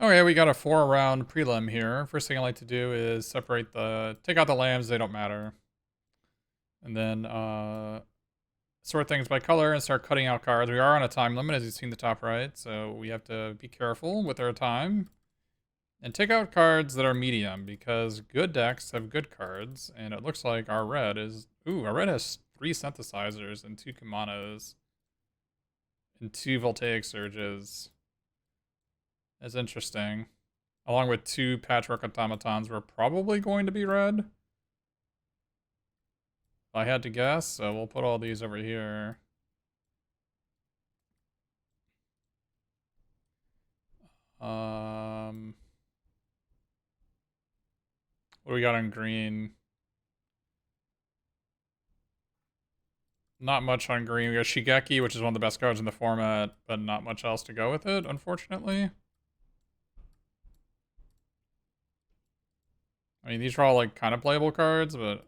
Okay, we got a 4-round prelim here. First thing I like to do is take out the lambs, they don't matter. And then sort things by color and start cutting out cards. We are on a time limit, as you've seen the top right, so we have to be careful with our time. And take out cards that are medium, because good decks have good cards, and it looks like our red is... Ooh, our red has 3 synthesizers and 2 Kumanos. And 2 voltaic surges. That's interesting. Along with 2 patchwork automatons, we're probably going to be red. If I had to guess, so we'll put all these over here. What do we got on green? Not much on green. We got Shigeki, which is one of the best cards in the format, but not much else to go with it, unfortunately. I mean, these are all like kind of playable cards, but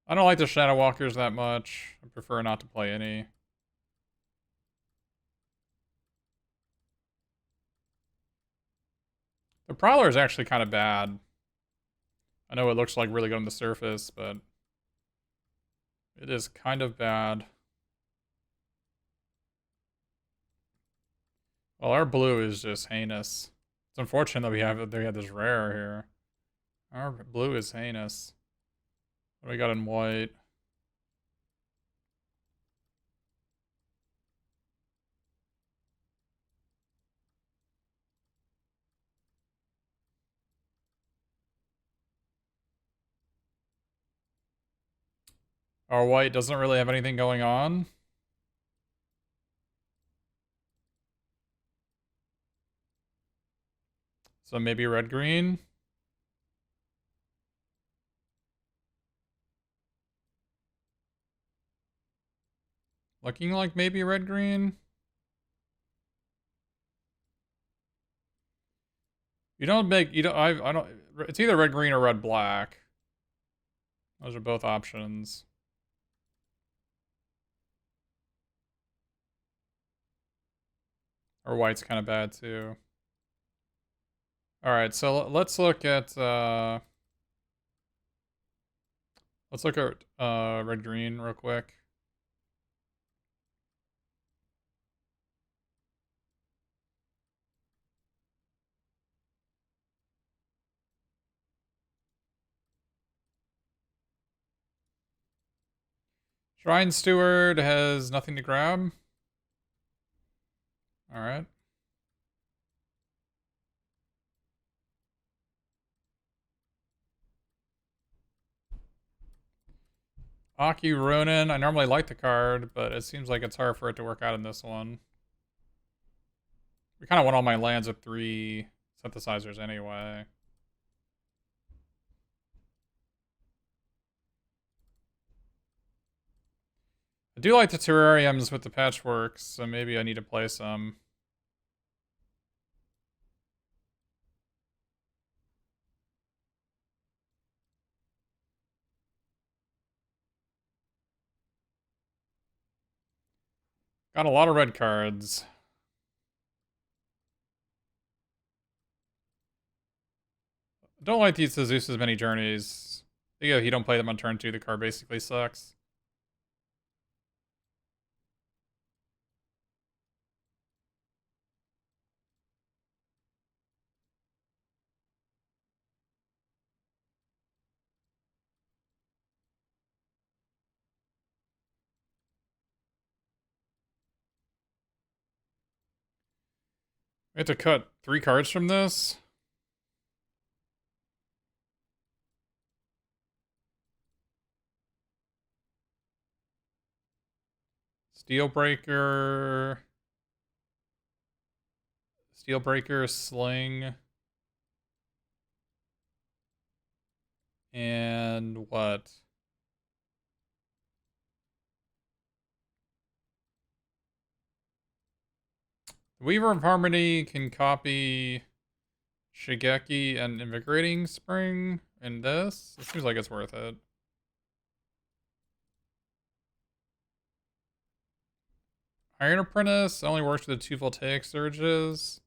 I don't like the Shadow Walkers that much. I prefer not to play any. The Prowler is actually kind of bad. I know it looks like really good on the surface, but it is kind of bad. Well, our blue is just heinous. It's unfortunate that we have this rare here. Our blue is heinous. What do we got in white? Our white doesn't really have anything going on. So maybe red-green. Looking like maybe red-green. You don't, I don't, it's either red-green or red-black. Those are both options. Or white's kind of bad too. Alright, so let's look at, red-green real quick. Shrine Steward has nothing to grab. Alright. Aki Ronin, I normally like the card, but it seems like it's hard for it to work out in this one. We kind of want all my lands with 3 synthesizers anyway. I do like the terrariums with the patchworks, so maybe I need to play some. Got a lot of red cards. I don't like these Zeus's Many Journeys. Yeah, if you don't play them on turn 2, the card basically sucks. We have to cut 3 cards from this. Steelbreaker, Sling, and what? Weaver of Harmony can copy Shigeki and Invigorating Spring in this. It seems like it's worth it. Iron Apprentice only works with the 2 voltaic surges.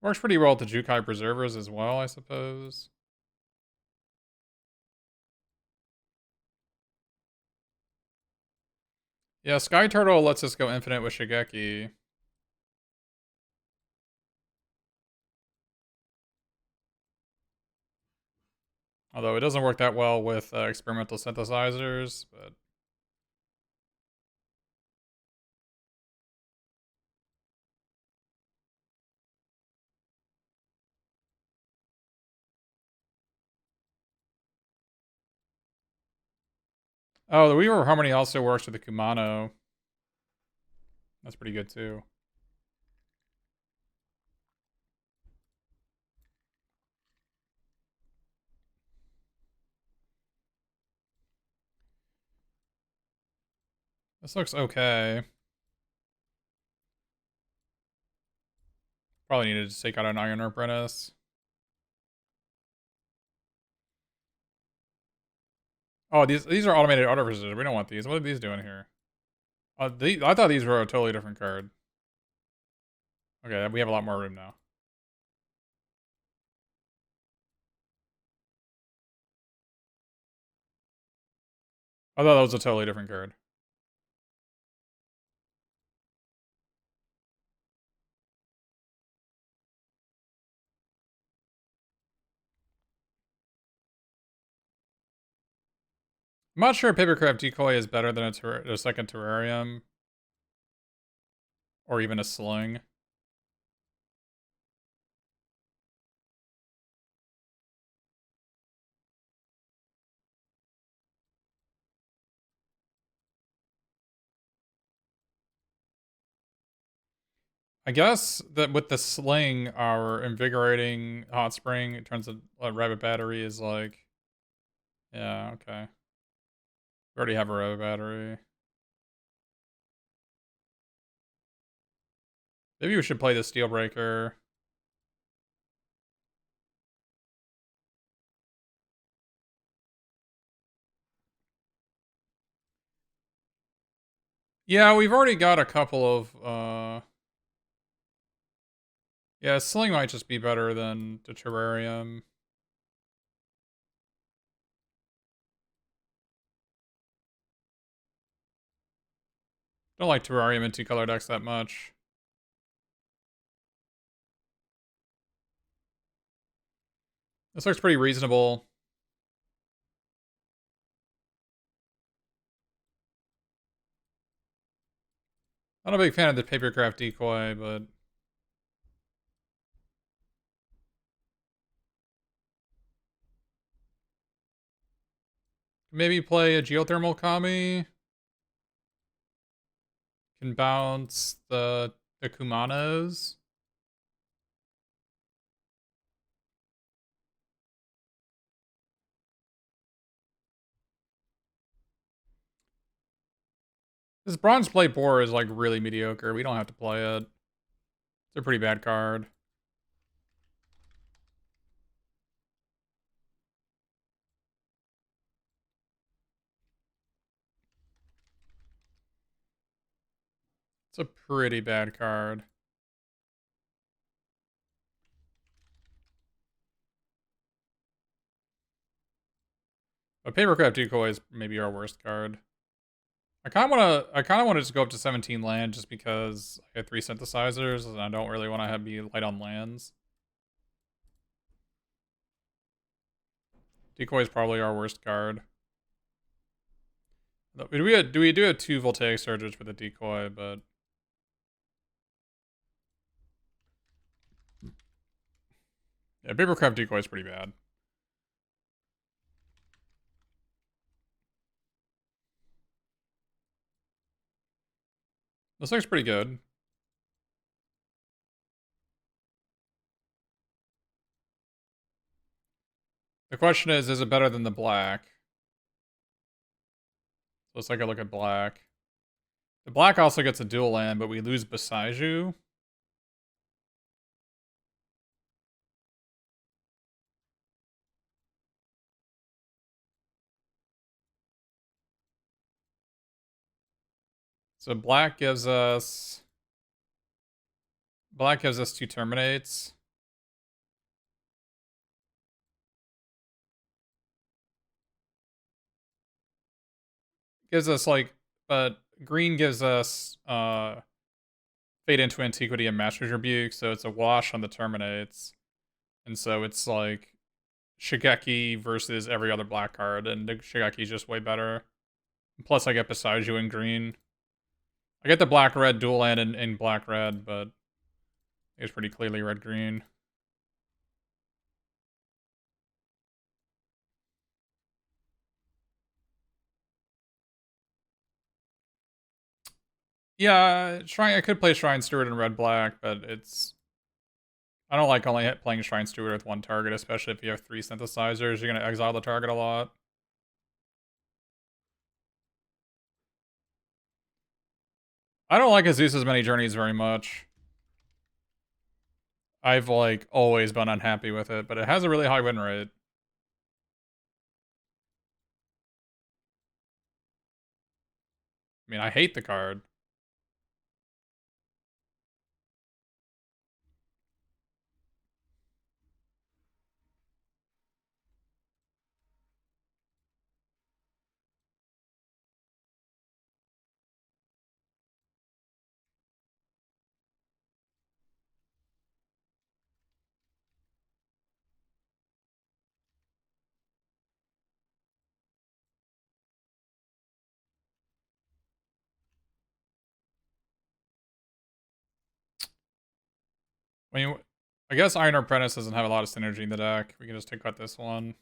Works pretty well with the Jukai Preservers as well, I suppose. Yeah, Sky Turtle lets us go infinite with Shigeki. Although it doesn't work that well with experimental synthesizers, but... Oh, the Weaver of Harmony also works with the Kumano. That's pretty good too. This looks okay. Probably needed to take out an Iron Apprentice. Oh, these are automated artificers. We don't want these. What are these doing here? I thought these were a totally different card. Okay, we have a lot more room now. I thought that was a totally different card. I'm not sure if Papercraft Decoy is better than a second Terrarium. Or even a Sling. I guess that with the Sling, our invigorating hot spring in terms of rabbit battery is like... Yeah, okay. We already have a rabbit battery. Maybe we should play the Steel Breaker. Yeah, we've already got a couple of, yeah, Sling might just be better than the Terrarium. Don't like Terrarium in 2-color decks that much. This looks pretty reasonable. Not a big fan of the Papercraft Decoy, but... Maybe play a Geothermal Kami. Can bounce the Kumanos. This Bronze Plate Boar is like really mediocre. We don't have to play it. It's a pretty bad card. It's a pretty bad card. But Papercraft Decoy is maybe our worst card. I kind of want to just go up to 17 land just because I have 3 synthesizers and I don't really want to have be light on lands. Decoy is probably our worst card. Do we do a 2 voltaic surges for the Decoy, but yeah, Papercraft Decoy is pretty bad. This looks pretty good. The question is it better than the black? So let's take a look at black. The black also gets a dual land, but we lose Besaiju. So black gives us 2 terminates. Gives us like, but green gives us Fade into Antiquity and Master's Rebuke, so it's a wash on the terminates. And so it's like Shigeki versus every other black card, and the Shigeki's just way better. Plus, I get Beside You in green. I get the black red dual land in black red, but it's pretty clearly red green. Yeah, Shrine. I could play Shrine Steward in red black, but it's. I don't like only playing Shrine Steward with one target, especially if you have 3 synthesizers. You're gonna exile the target a lot. I don't like Azusa's Many Journeys very much. I've like always been unhappy with it, but it has a really high win rate. I mean, I hate the card. I mean, I guess Iron Apprentice doesn't have a lot of synergy in the deck. We can just take out this one.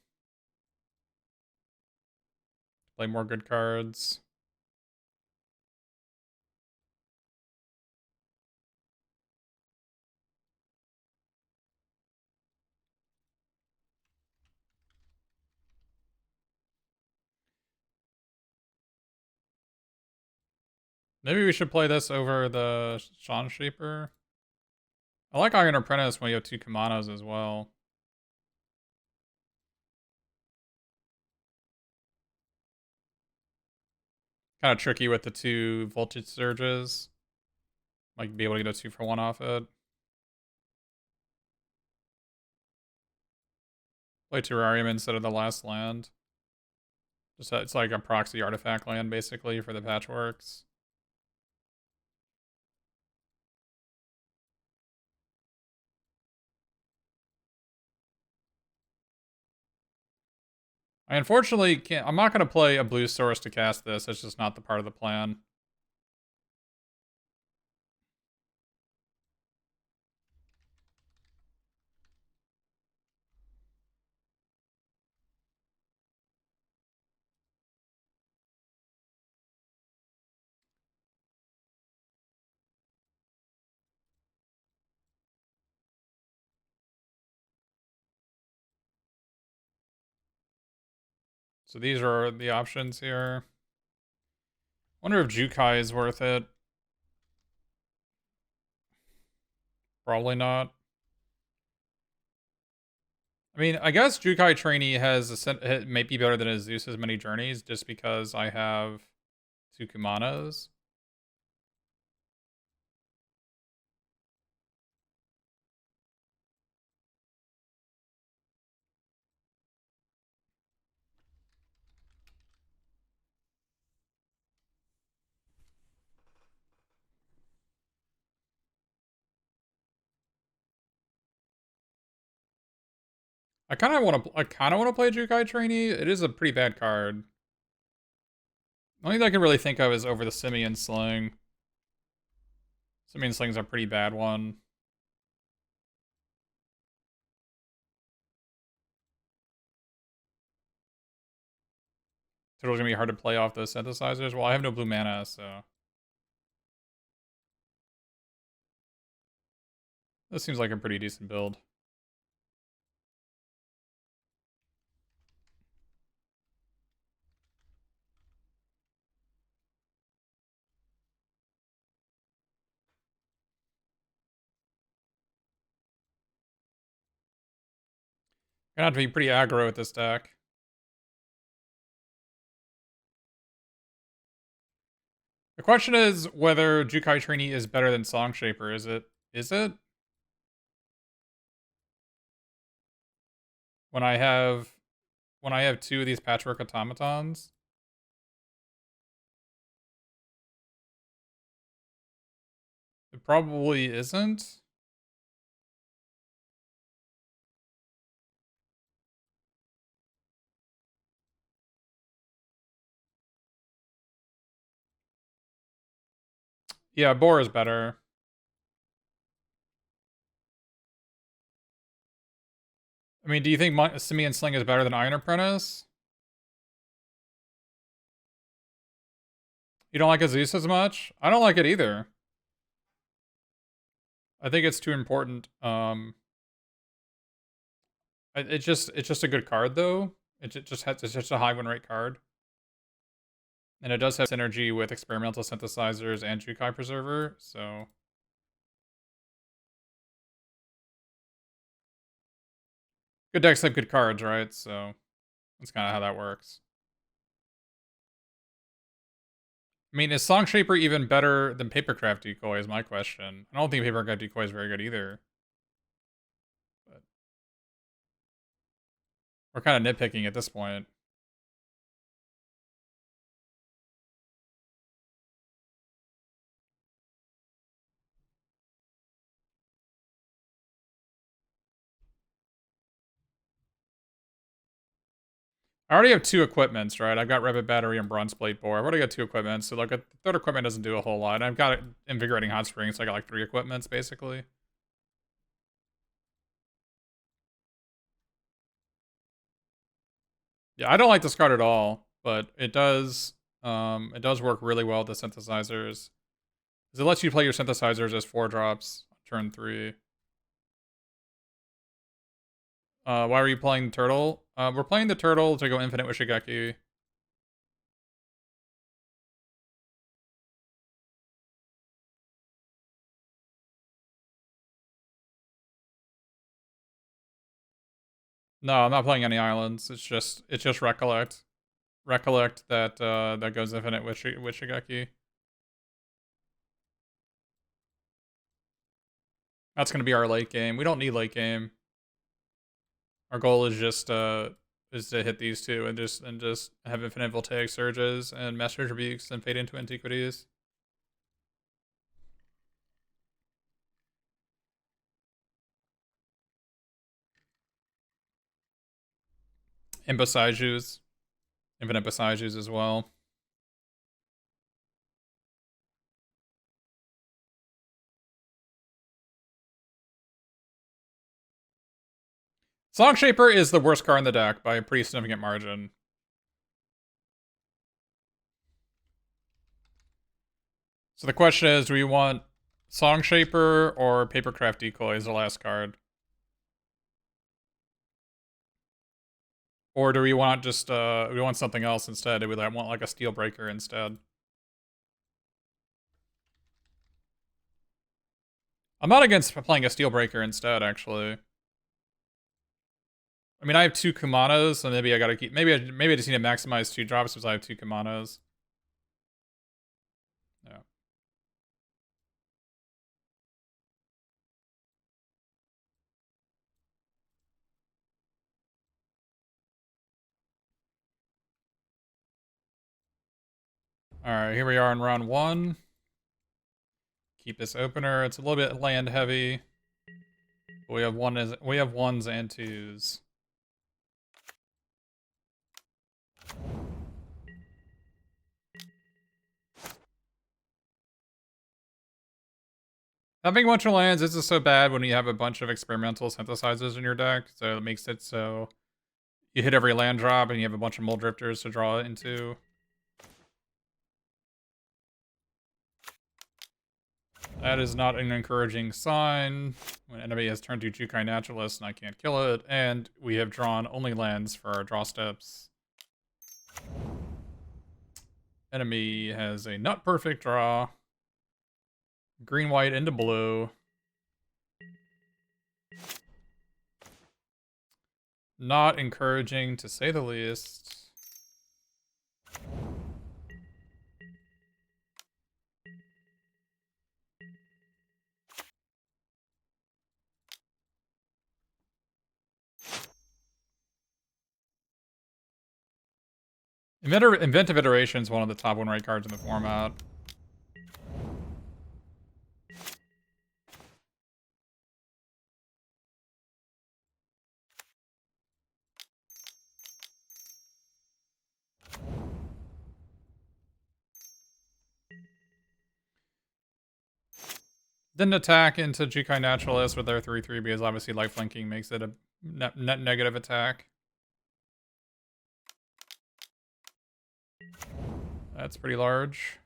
Play more good cards. Maybe we should play this over the Shaun Shaper. I like Iron Apprentice when you have 2 Kamanos as well. Kind of tricky with the 2 Voltage Surges. Might be able to get a 2 for 1 off it. Play Terrarium instead of the last land. Just it's like a proxy artifact land basically for the patchworks. I unfortunately can't. I'm not going to play a blue source to cast this. It's just not the part of the plan. So these are the options here. Wonder if Jukai is worth it. Probably not. I mean, I guess Jukai Trainee has it may be better than Azusa's Many Journeys just because I have 2 Kumanos. I kind of want to. I kind of want to play Jukai Trainee. It is a pretty bad card. The only thing I can really think of is over the Simian Sling. Simian Sling's a pretty bad one. So it's gonna be hard to play off those synthesizers. Well, I have no blue mana, so this seems like a pretty decent build. Gonna have to be pretty aggro with this deck. The question is whether Jukai Trainee is better than Song Shaper. Is it? Is it? When I have two of these patchwork automatons? It probably isn't. Yeah, Boar is better. I mean, do you think Simian Sling is better than Iron Apprentice? You don't like Aziz as much? I don't like it either. I think it's too important. It's just a good card though. It's just a high win rate card, and it does have synergy with experimental synthesizers and Jukai Preserver. So good decks have good cards, right? So that's kind of how that works. I mean, is Song Shaper even better than Papercraft Decoy? Is my question. I don't think Papercraft Decoy is very good either. But we're kind of nitpicking at this point. I already have two equipments, right? I've got Revit Battery and Bronze Plate Bore. I've already got two equipments, so like the third equipment doesn't do a whole lot. I've got Invigorating Hot Springs, so I got like three equipments basically. Yeah, I don't like this card at all, but it does work really well with the synthesizers. Because it lets you play your synthesizers as 4-drops turn 3. Why were you playing the turtle? We're playing the turtle to go infinite with Shigeki. No, I'm not playing any islands. It's just recollect. Recollect that that goes infinite with Shigeki. That's gonna be our late game. We don't need late game. Our goal is to hit these two and just have infinite voltaic surges and master rebukes and fade into antiquities. And Bosaijus. Infinite Bosaijus as well. Song Shaper is the worst card in the deck by a pretty significant margin. So the question is, do we want Song Shaper or Papercraft Decoy as the last card? Or do we want just we want something else instead? Do we want like a Steel Breaker instead? I'm not against playing a Steel Breaker instead, actually. I mean, I have two Kumanos, so maybe I gotta keep. Maybe I just need to maximize 2-drops because I have two Kumanos. Yeah. All right, here we are in round 1. Keep this opener. It's a little bit land heavy. But we have ones and twos. Having a bunch of lands isn't so bad when you have a bunch of experimental synthesizers in your deck, so it makes it so you hit every land drop and you have a bunch of Mold Drifters to draw into. That is not an encouraging sign when enemy has turned to Jukai Naturalist and I can't kill it, and we have drawn only lands for our draw steps. Enemy has a not perfect draw. Green, white into blue. Not encouraging, to say the least. Inventive Iteration is one of the top win rate cards in the format. Didn't attack into Jukai Naturalist with their 3/3 because obviously lifelinking makes it a net negative attack. That's pretty large.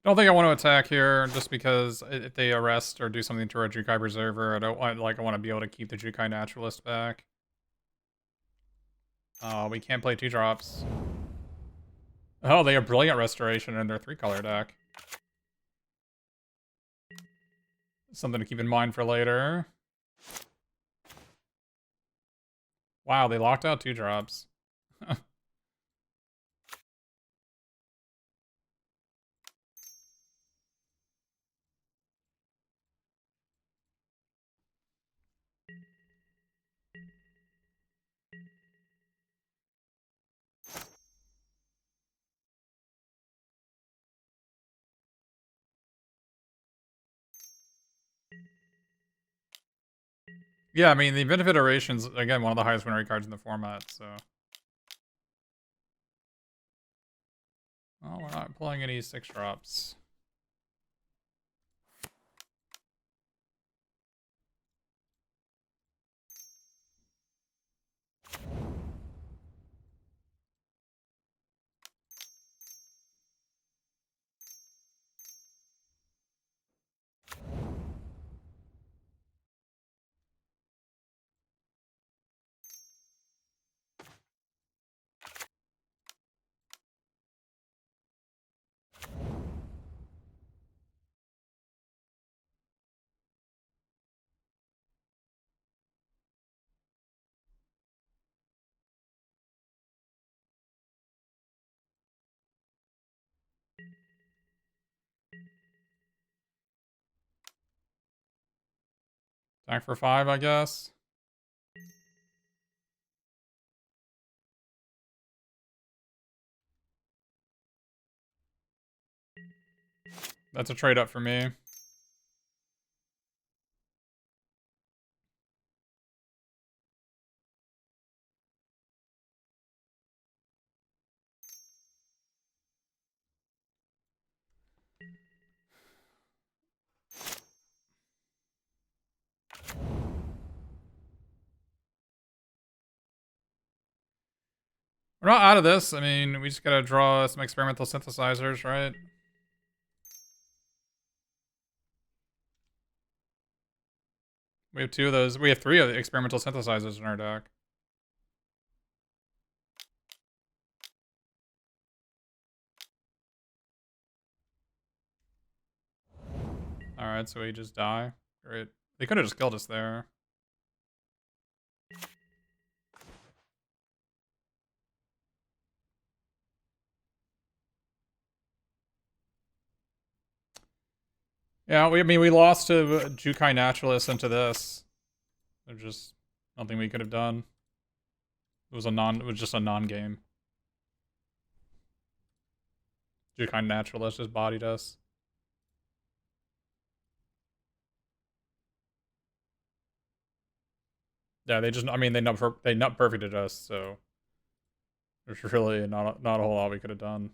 I don't think I want to attack here, just because if they arrest or do something to our Jukai Preserver, I don't want, I want to be able to keep the Jukai Naturalist back. Oh, we can't play 2-drops. Oh, they have Brilliant Restoration in their 3-color deck. Something to keep in mind for later. Wow, they locked out 2-drops. Yeah, I mean, the Inventive Iteration's, again, one of the highest win rate cards in the format, so... Oh, we're not pulling any 6-drops. Attack for 5, I guess. That's a trade up for me. We're not out of this. I mean, we just gotta draw some experimental synthesizers, right? We have 2 of those. We have 3 of the experimental synthesizers in our deck. Alright, so we just die. Great. They could have just killed us there. Yeah, I mean, we lost to Jukai Naturalist into this. There's just nothing we could have done. It was just a non-game. Jukai Naturalist just bodied us. Yeah, they just, I mean, they nut perfected us, so there's really not a whole lot we could have done.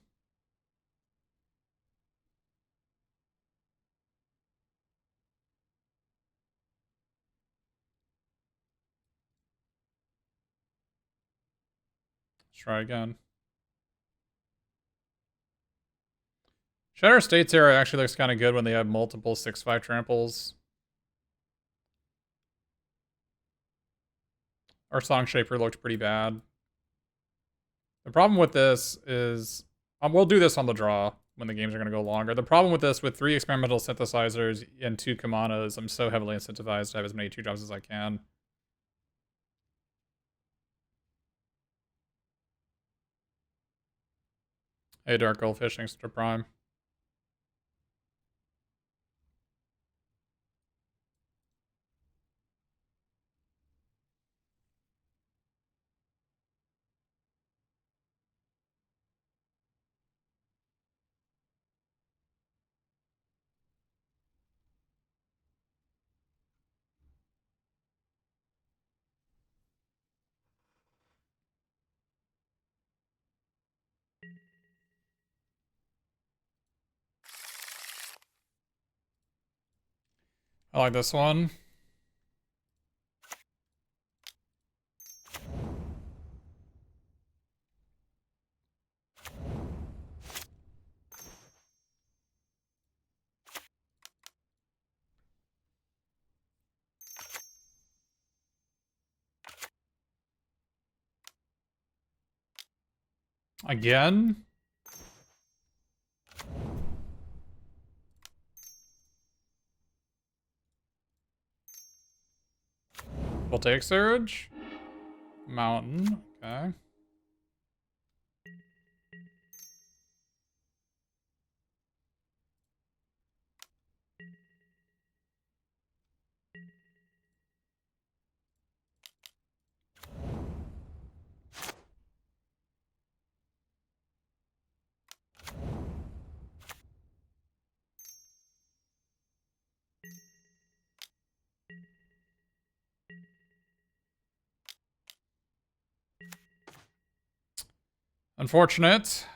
Let's try again. Shatter States era actually looks kind of good when they have multiple 6/5 tramples. Our Song Shaper looked pretty bad. The problem with this is, we'll do this on the draw when the games are going to go longer. The problem with this, with 3 experimental synthesizers and 2 Kamanas, I'm so heavily incentivized to have as many 2-drops as I can. Hey, Dark Goldfish, thanks to Prime. I like this one. Again? Voltaic Surge? Mountain, okay. Unfortunate.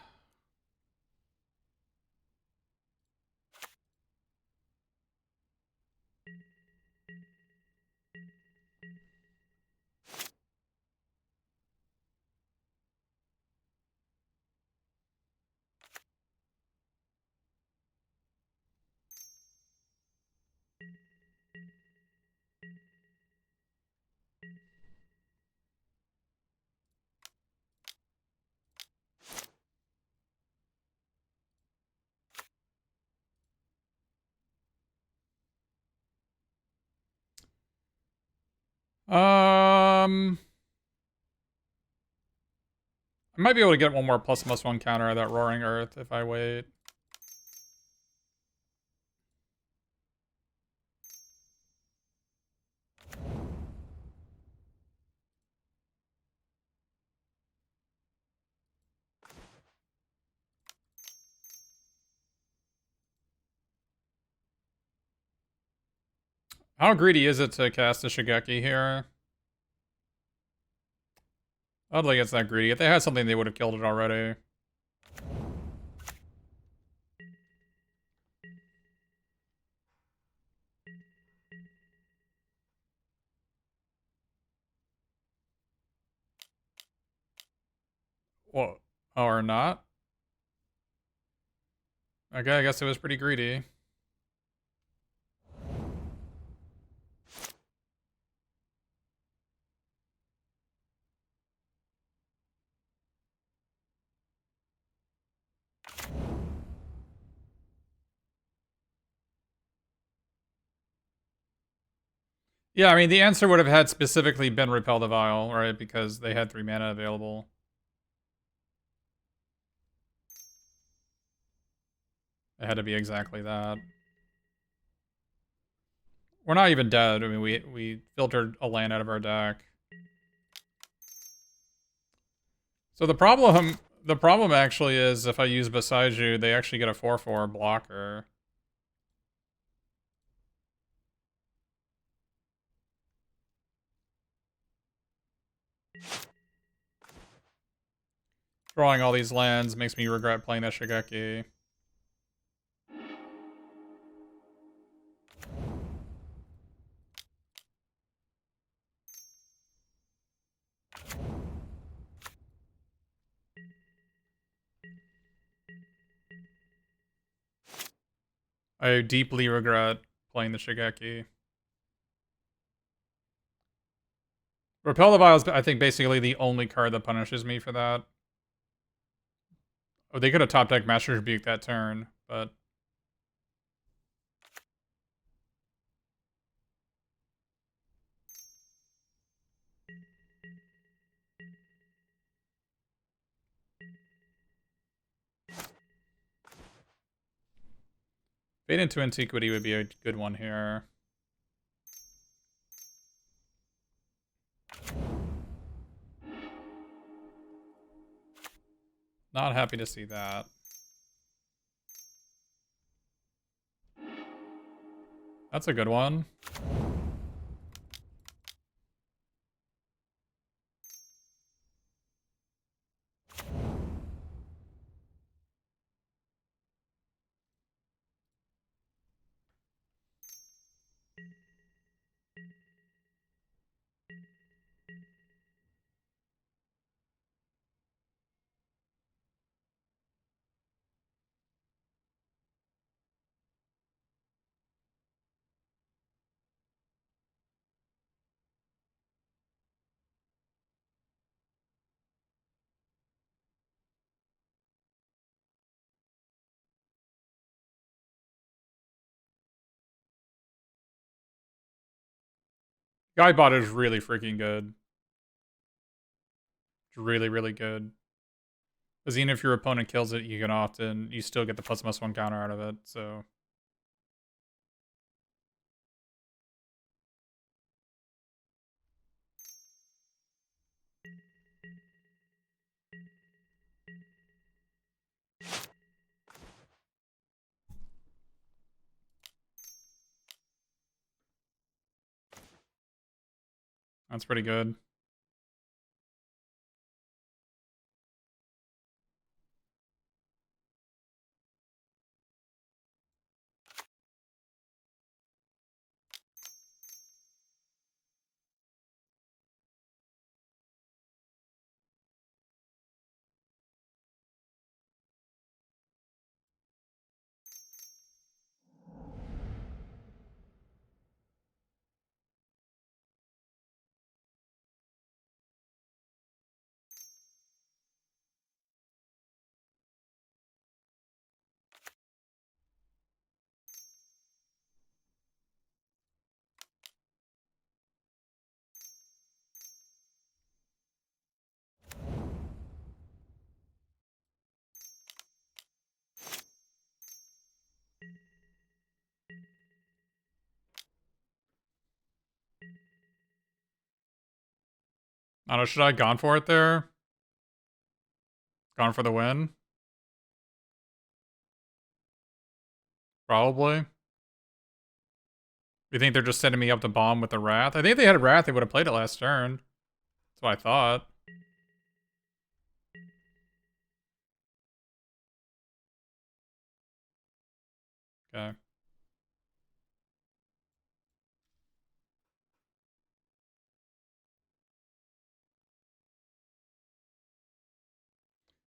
I might be able to get one more +1 counter of that Roaring Earth if I wait. How greedy is it to cast a Shigeki here? I don't think it's that greedy. If they had something, they would have killed it already. Well, or not. Okay, I guess it was pretty greedy. Yeah, I mean, the answer would have had specifically been Repel the Vial, right? Because they had 3 mana available. It had to be exactly that. We're not even dead. I mean, we filtered a land out of our deck. So the problem actually is if I use Beside You, they actually get a 4/4 blocker. Drawing all these lands makes me regret playing that Shigeki. I deeply regret playing the Shigeki. Repel the Vile is, I think, basically the only card that punishes me for that. Oh, they could have top deck Master Rebuke that turn, but Fade into Antiquity would be a good one here. Not happy to see that. That's a good one. Guidebot is really freaking good. It's really, really good. Because even if your opponent kills it, you still get the +1 counter out of it, so. That's pretty good. I don't know, should I have gone for it there? Gone for the win? Probably. You think they're just setting me up to bomb with the Wrath? I think if they had a Wrath, they would have played it last turn. That's what I thought. Okay.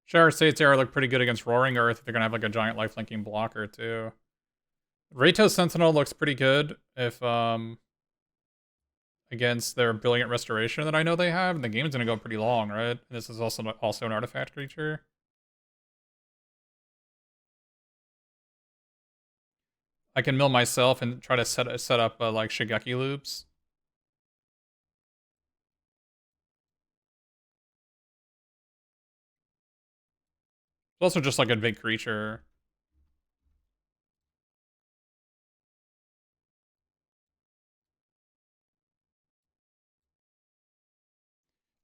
Shower State's Arrow look pretty good against Roaring Earth. They're gonna have like a giant lifelinking blocker too. Raytos Sentinel looks pretty good if against their Brilliant Restoration that I know they have, and the game's gonna go pretty long, right? This is also an artifact creature. I can mill myself and try to set up like Shigeki loops. It's also just like a big creature.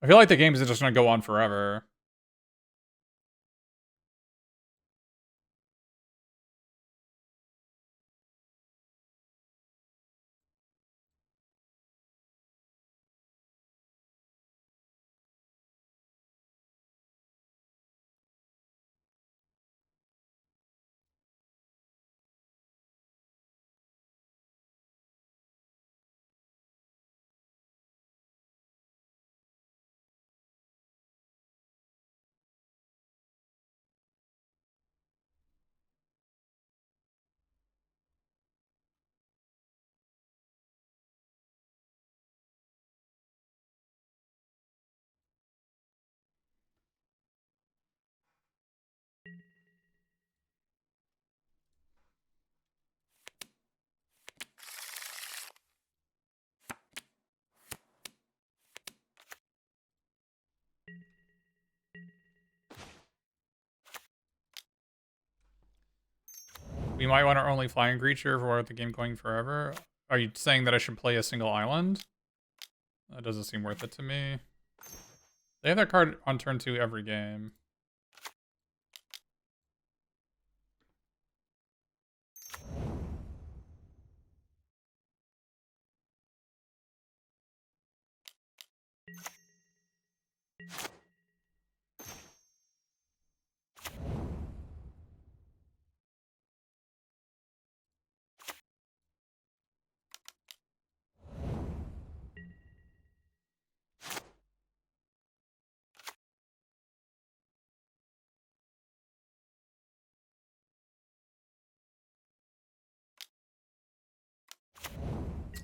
I feel like the game is just gonna go on forever. We might want our only flying creature for the game going forever. Are you saying that I should play a single island? That doesn't seem worth it to me. They have that card on turn 2 every game.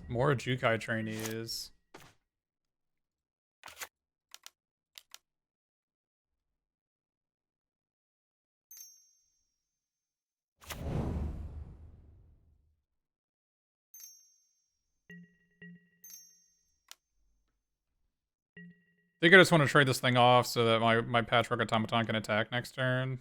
More Jukai trainees. I think I just want to trade this thing off so that my Patchwork Automaton can attack next turn.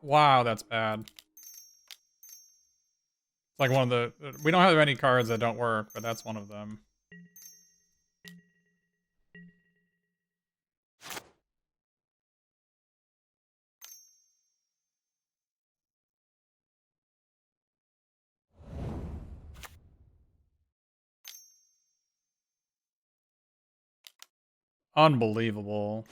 Wow, that's bad. It's like one of the... We don't have any cards that don't work, but that's one of them. Unbelievable.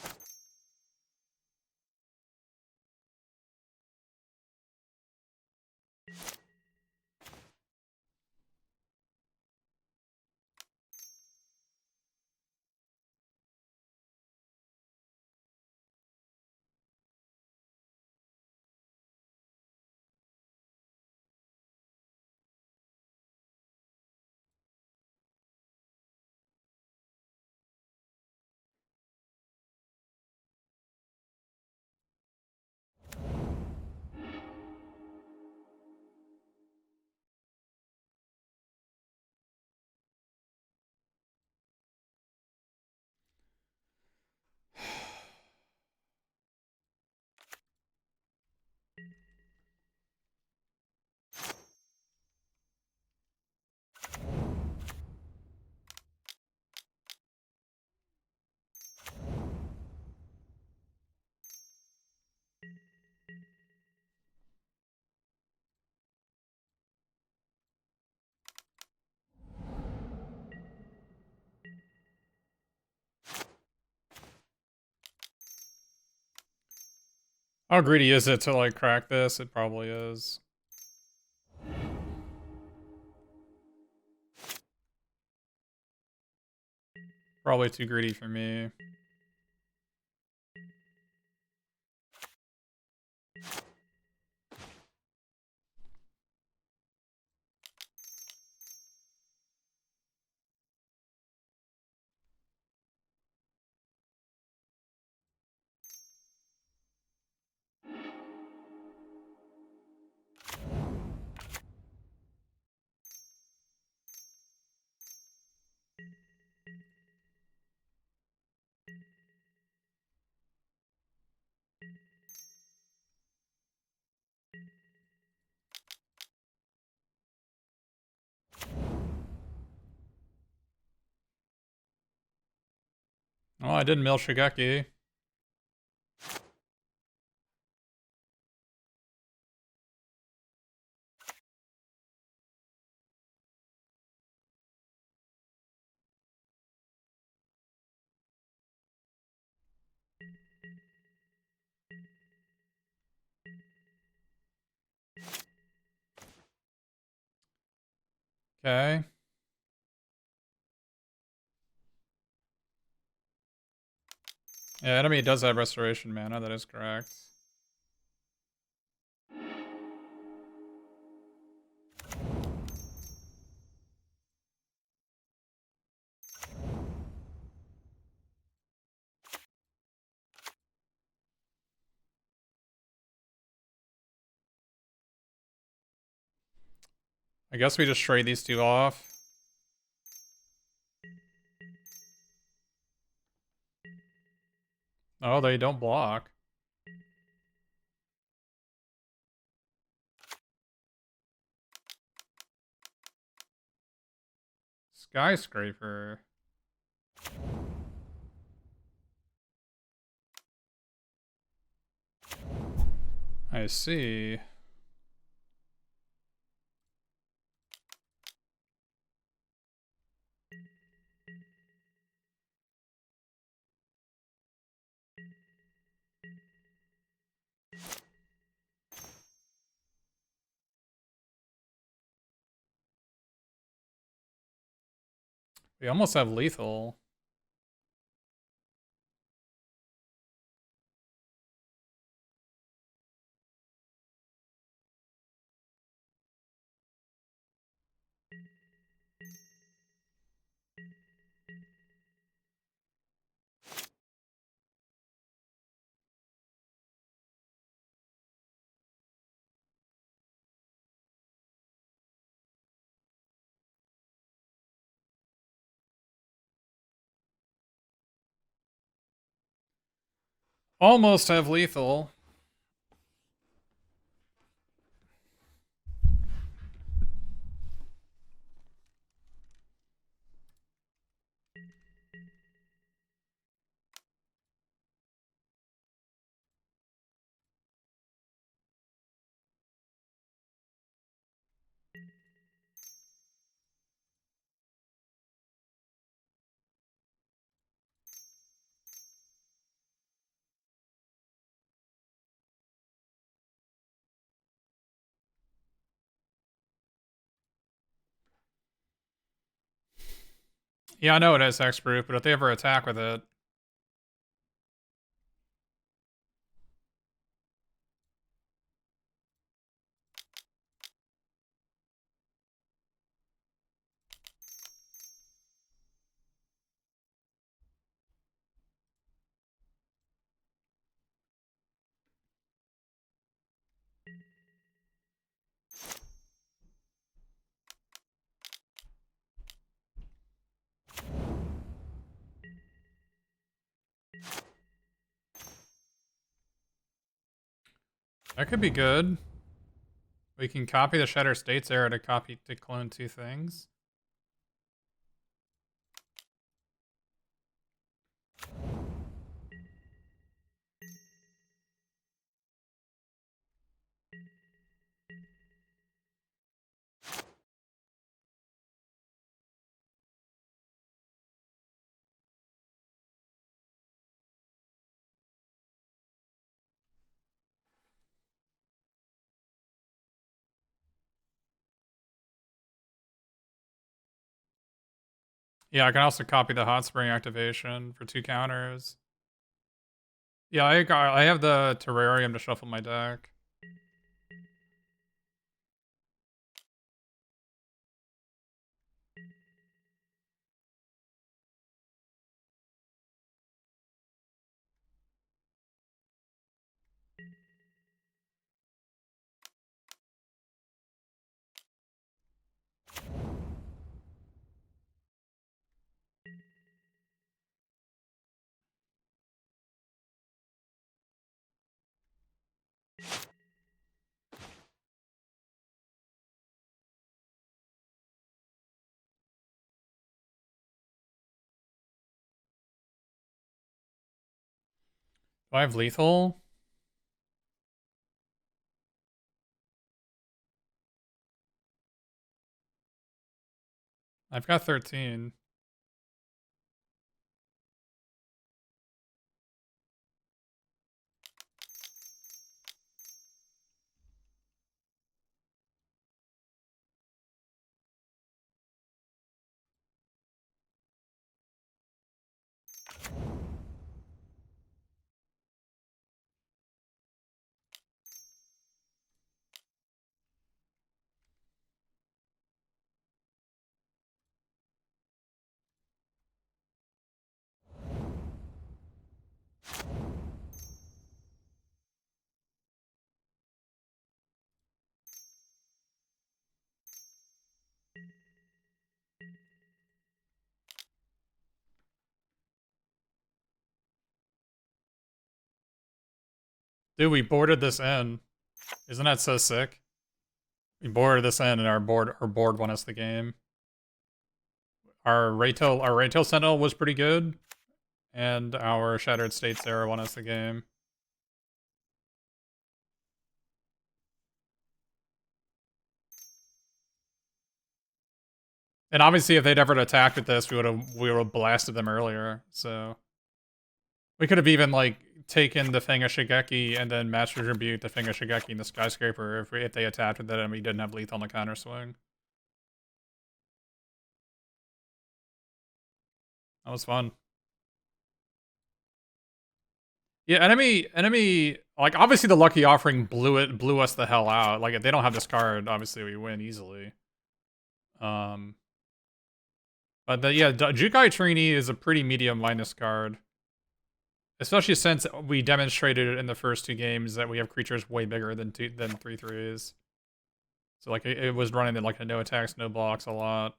How greedy is it to, like, crack this? It probably is. Probably too greedy for me. Oh, I did mill Shigeki. Okay. Yeah, enemy does have restoration mana, that is correct. I guess we just trade these two off. Oh, they don't block. Skyscraper. I see. We almost have lethal. Almost have lethal. Yeah, I know it has hexproof, but if they ever attack with it, that could be good. We can copy the Shatter States era to clone two things. Yeah, I can also copy the Hot Spring activation for two counters. Yeah, I have the Terrarium to shuffle my deck. Do I have lethal? I've got 13. Dude, we boarded this in. Isn't that so sick? We boarded this in and our board won us the game. Our Raytail Sentinel was pretty good. And our Shattered States Era won us the game. And obviously, if they'd ever attacked with this, we would have blasted them earlier. So we could have even like taken the thing of Shigeki and then Master Tribute the thing of Shigeki in the Skyscraper if they attacked with it and we didn't have lethal on the counter swing. That was fun. Yeah, enemy. Like obviously, the Lucky Offering blew us the hell out. Like if they don't have this card, obviously we win easily. Um, but Jukai Trini is a pretty medium minus card. Especially since we demonstrated in the first two games that we have creatures way bigger than 3/3s. So like it was running like a no attacks, no blocks a lot.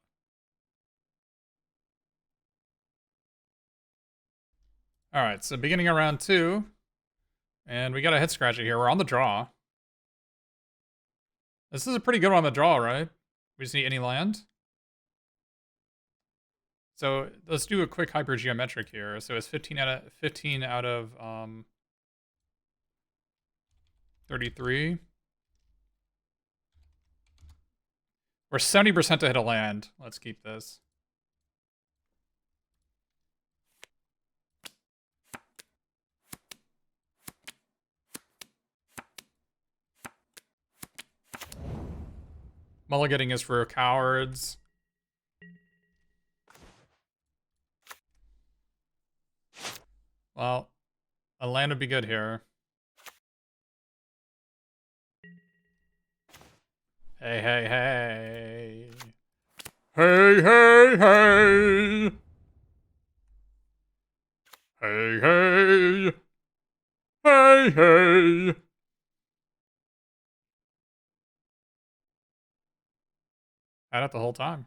All right, so beginning of round 2, and we got a head scratcher here. We're on the draw. This is a pretty good one on the draw, right? We just need any land. So let's do a quick hypergeometric here. So it's 15 out of 33. We're 70% to hit a land. Let's keep this. Mulliganing is for cowards. Well, a land would be good here. Hey, hey, hey. Hey, hey, hey. Hey, hey. Hey, hey. Had it the whole time.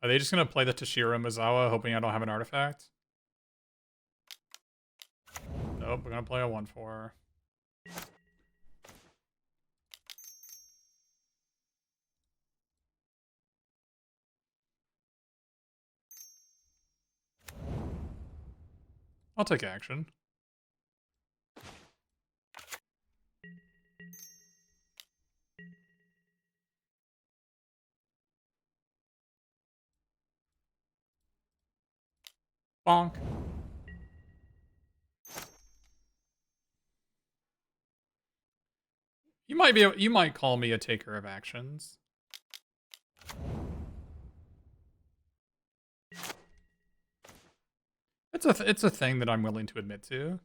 Are they just gonna play the Toshiro Mizawa, hoping I don't have an artifact? Nope, we're gonna play a 1/4. I'll take action. Bonk. You might call me a taker of actions. It's a thing that I'm willing to admit to.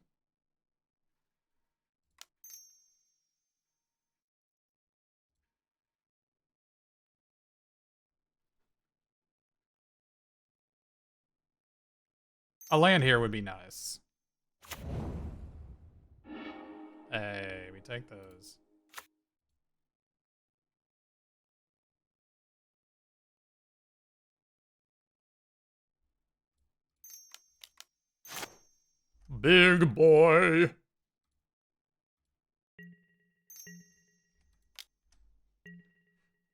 A land here would be nice. Hey, we take those. Big boy.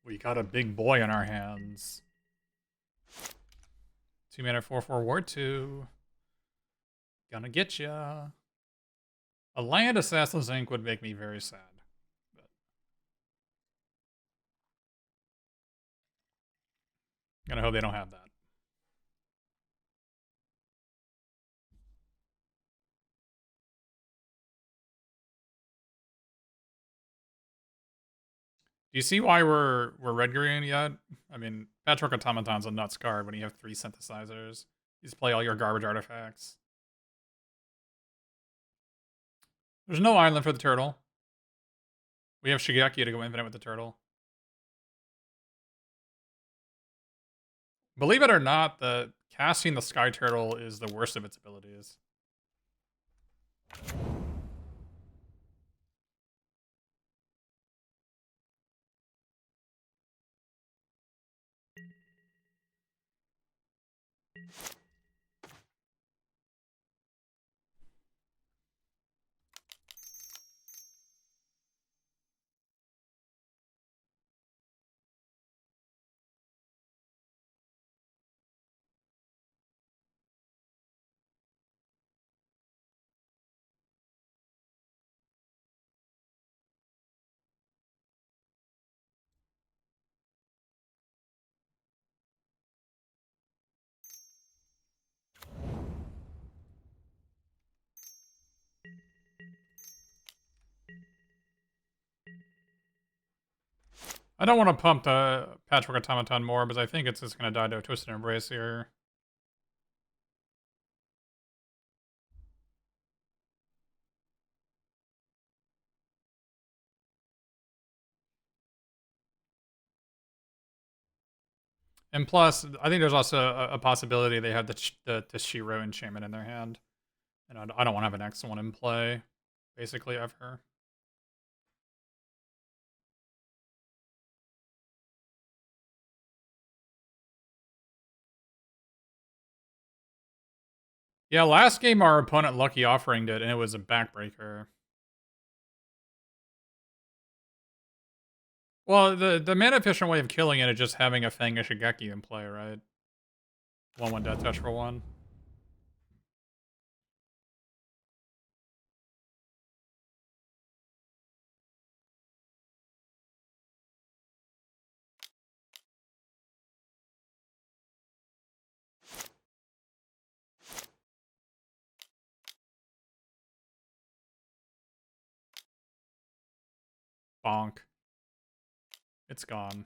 We got a big boy on our hands. 2 mana 4/4 Ward 2. Gonna get ya. A land Assassin's Ink would make me very sad. But gonna hope they don't have that. Do you see why we're red green yet? I mean, Patchwork Automaton's a nuts card when you have 3 synthesizers. You just play all your garbage artifacts. There's no island for the turtle. We have Shigeki to go infinite with the turtle. Believe it or not, the casting the Sky Turtle is the worst of its abilities. I don't want to pump the Patchwork Automaton more, but I think it's just going to die to a Twisted Embrace here. And plus, I think there's also a possibility they have the Shiro enchantment in their hand. And I don't want to have an X1 in play, basically, ever. Yeah, last game our opponent Lucky Offering did, and it was a backbreaker. Well, the mana efficient way of killing it is just having a Fang of Shigeki in play, right? 1/1 Death Touch for 1. Bonk. It's gone.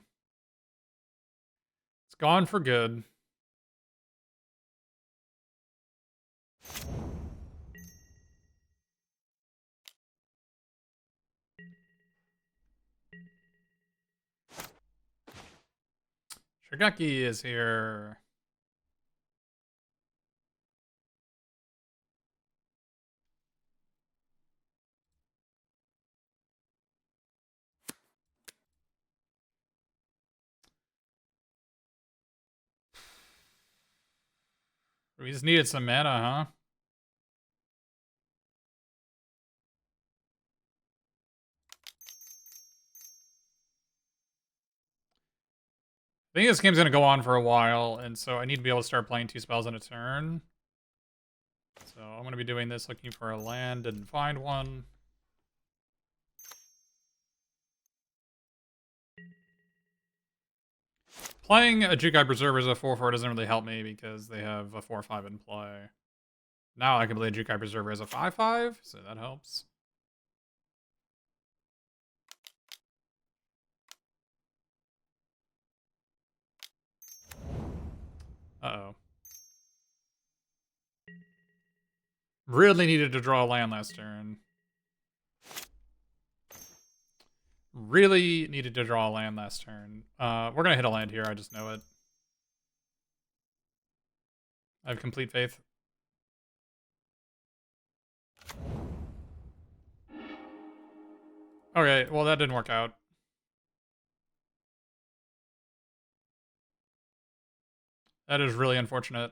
It's gone for good. Shigeki is here. We just needed some mana, huh? I think this game's going to go on for a while, and so I need to be able to start playing 2 spells in a turn. So I'm going to be doing this, looking for a land, didn't find one. Playing a Jukai Preserver as a 4/4 doesn't really help me because they have a 4/5 in play. Now I can play a Jukai Preserver as a 5/5, so that helps. Uh-oh. Really needed to draw a land last turn. Really needed to draw a land last turn. We're going to hit a land here, I just know it. I have complete faith. Okay, well that didn't work out. That is really unfortunate.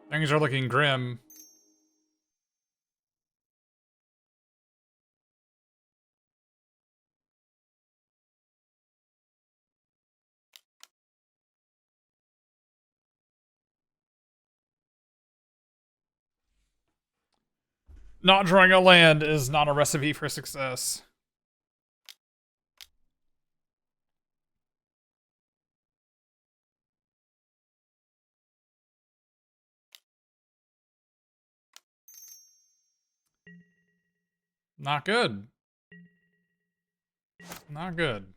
Things are looking grim. Not drawing a land is not a recipe for success. Not good. Not good.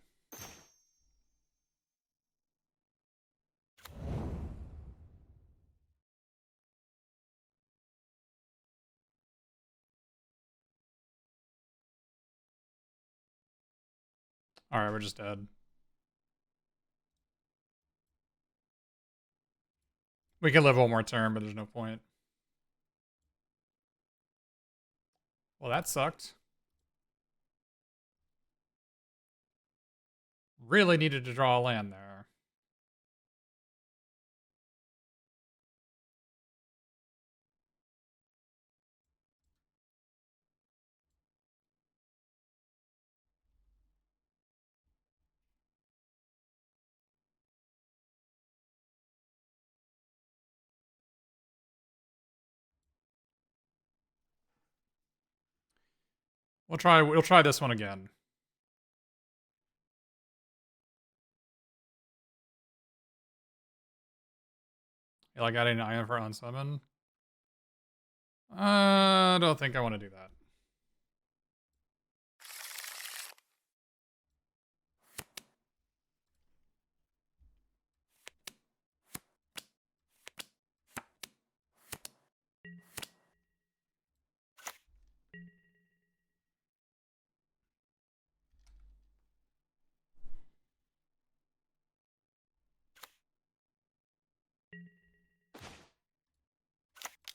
Alright, we're just dead. We can live one more turn, but there's no point. Well, that sucked. Really needed to draw a land there. We'll try this one again. You like adding an iron for unsummon? I don't think I want to do that.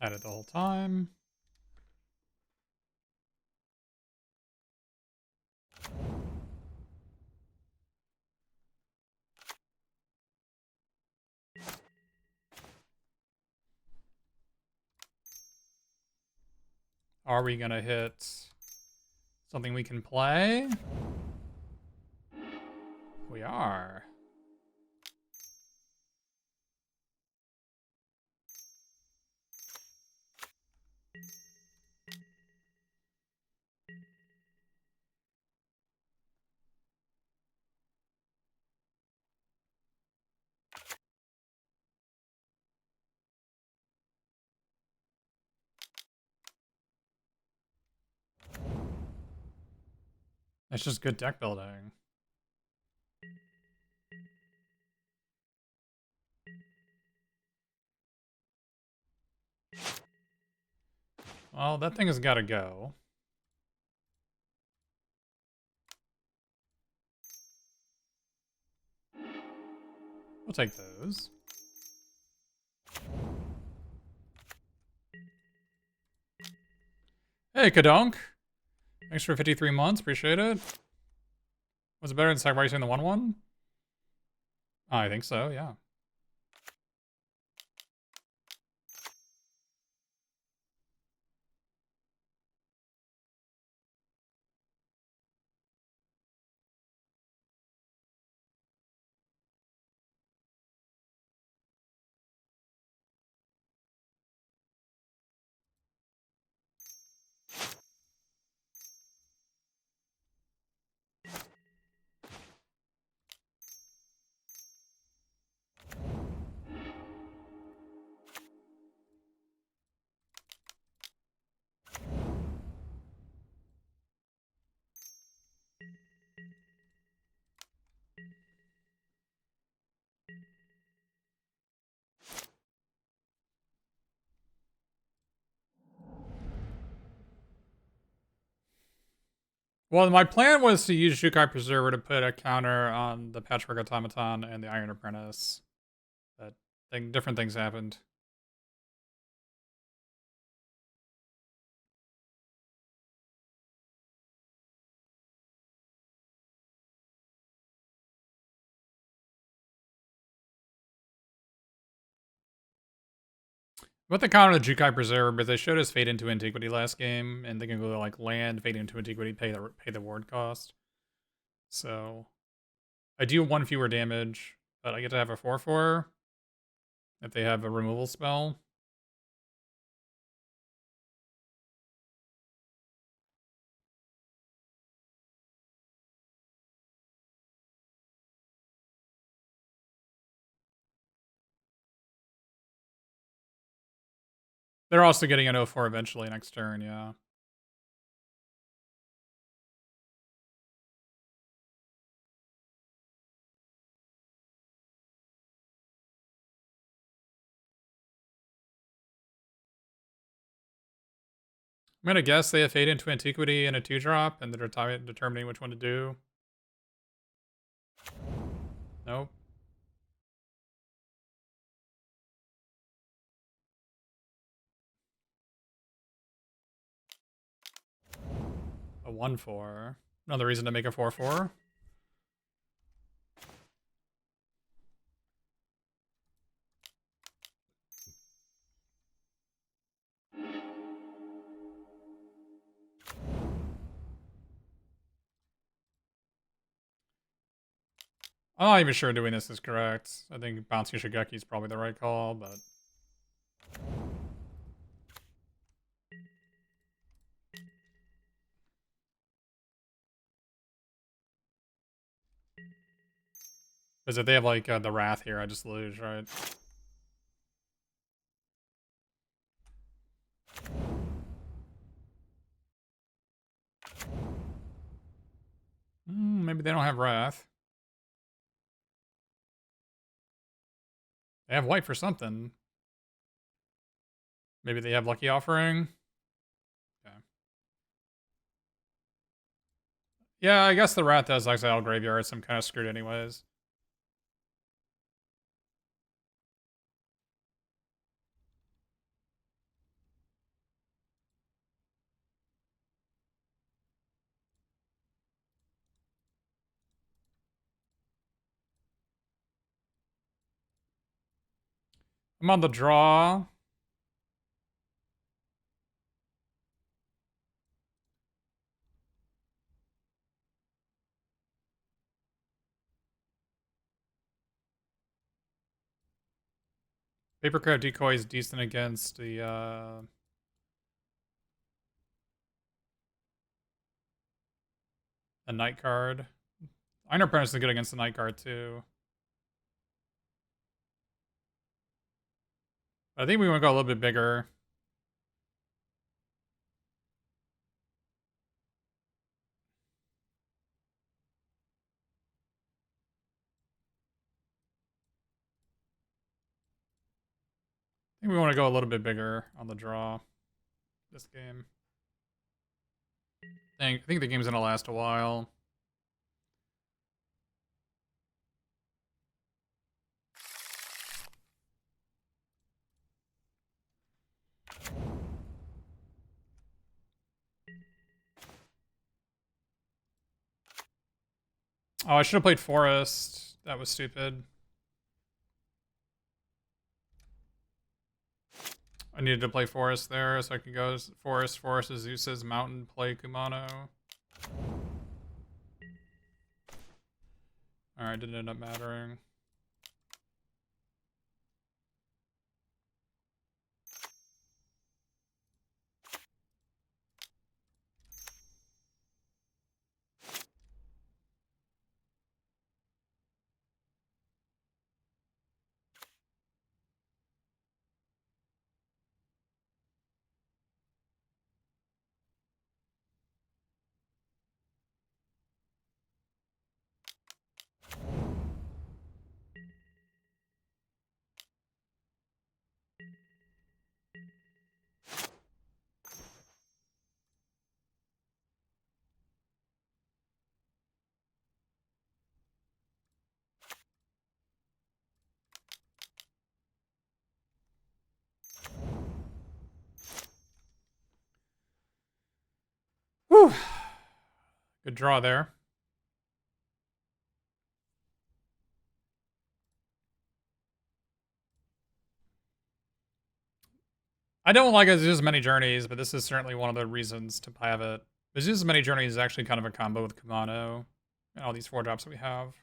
Had it the whole time. Are we gonna hit something we can play? We are. It's just good deck building. Well, that thing has got to go. We'll take those. Hey, Kadonk. Thanks for 53 months. Appreciate it. Was it better than sacrificing the 1/1? I think so, yeah. Well, my plan was to use Shukai Preserver to put a counter on the Patchwork Automaton and the Iron Apprentice. But different things happened. But the counter the Jukai Preserver, but they showed us Fade into Antiquity last game, and they can go like land, Fade into Antiquity, pay the ward cost. So I do one fewer damage, but I get to have a 4/4 if they have a removal spell. They're also getting an 0/4 eventually next turn, yeah. I'm gonna guess they have Fade into Antiquity and a 2-drop, and they're determining which one to do. Nope. A 1/4. Another reason to make a 4/4. I'm not even sure doing this is correct. I think bouncing Shigeki is probably the right call, but... Because if they have, like, the Wrath here, I just lose, right? Maybe they don't have Wrath. They have white for something. Maybe they have Lucky Offering. Okay. Yeah, I guess the Wrath has Exile Graveyard, so I'm kind of screwed anyways. I'm on the draw. Papercraft Decoy is decent against the Night card. Iron Apprentice is good against the Night card too. But I think we want to go a little bit bigger. I think we want to go a little bit bigger on the draw this game. I think the game's gonna last a while. Oh, I should have played Forest. That was stupid. I needed to play Forest there so I could go Forest, is Zeus's Mountain, play Kumano. Alright, didn't end up mattering. Whew. Good draw there. I don't like Azusa's Many Journeys, but this is certainly one of the reasons to have it. Azusa's Many Journeys is actually kind of a combo with Kumano and all these 4-drops that we have.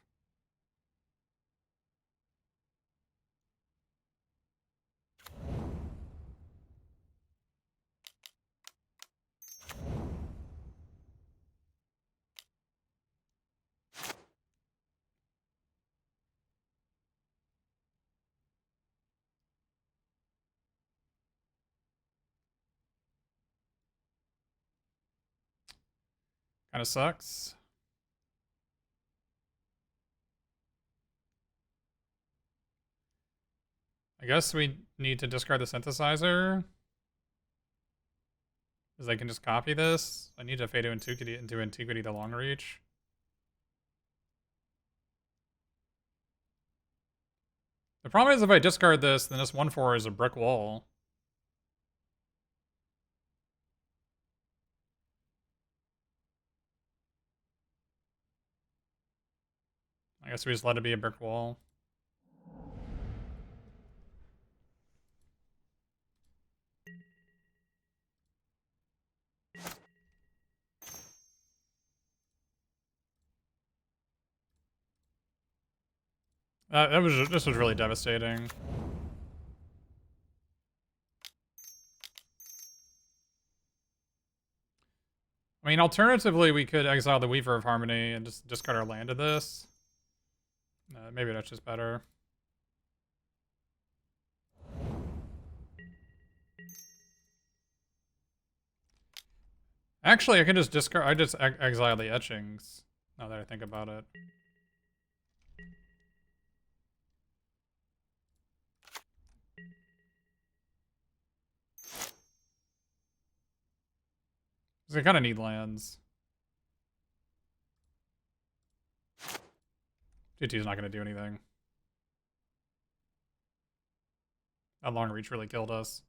Kind of sucks. I guess we need to discard the synthesizer. is I can just copy this. I need to fade into antiquity the long reach. The problem is if I discard this, then this 1/4 is a brick wall. I guess we just let it be a brick wall. This was really devastating. I mean, alternatively, we could exile the Weaver of Harmony and just discard our land to this. Maybe that's just better. Actually, I can just discard. I just exile the etchings. Now that I think about it. Because I kind of need lands. 2/2 is not going to do anything. That long reach really killed us.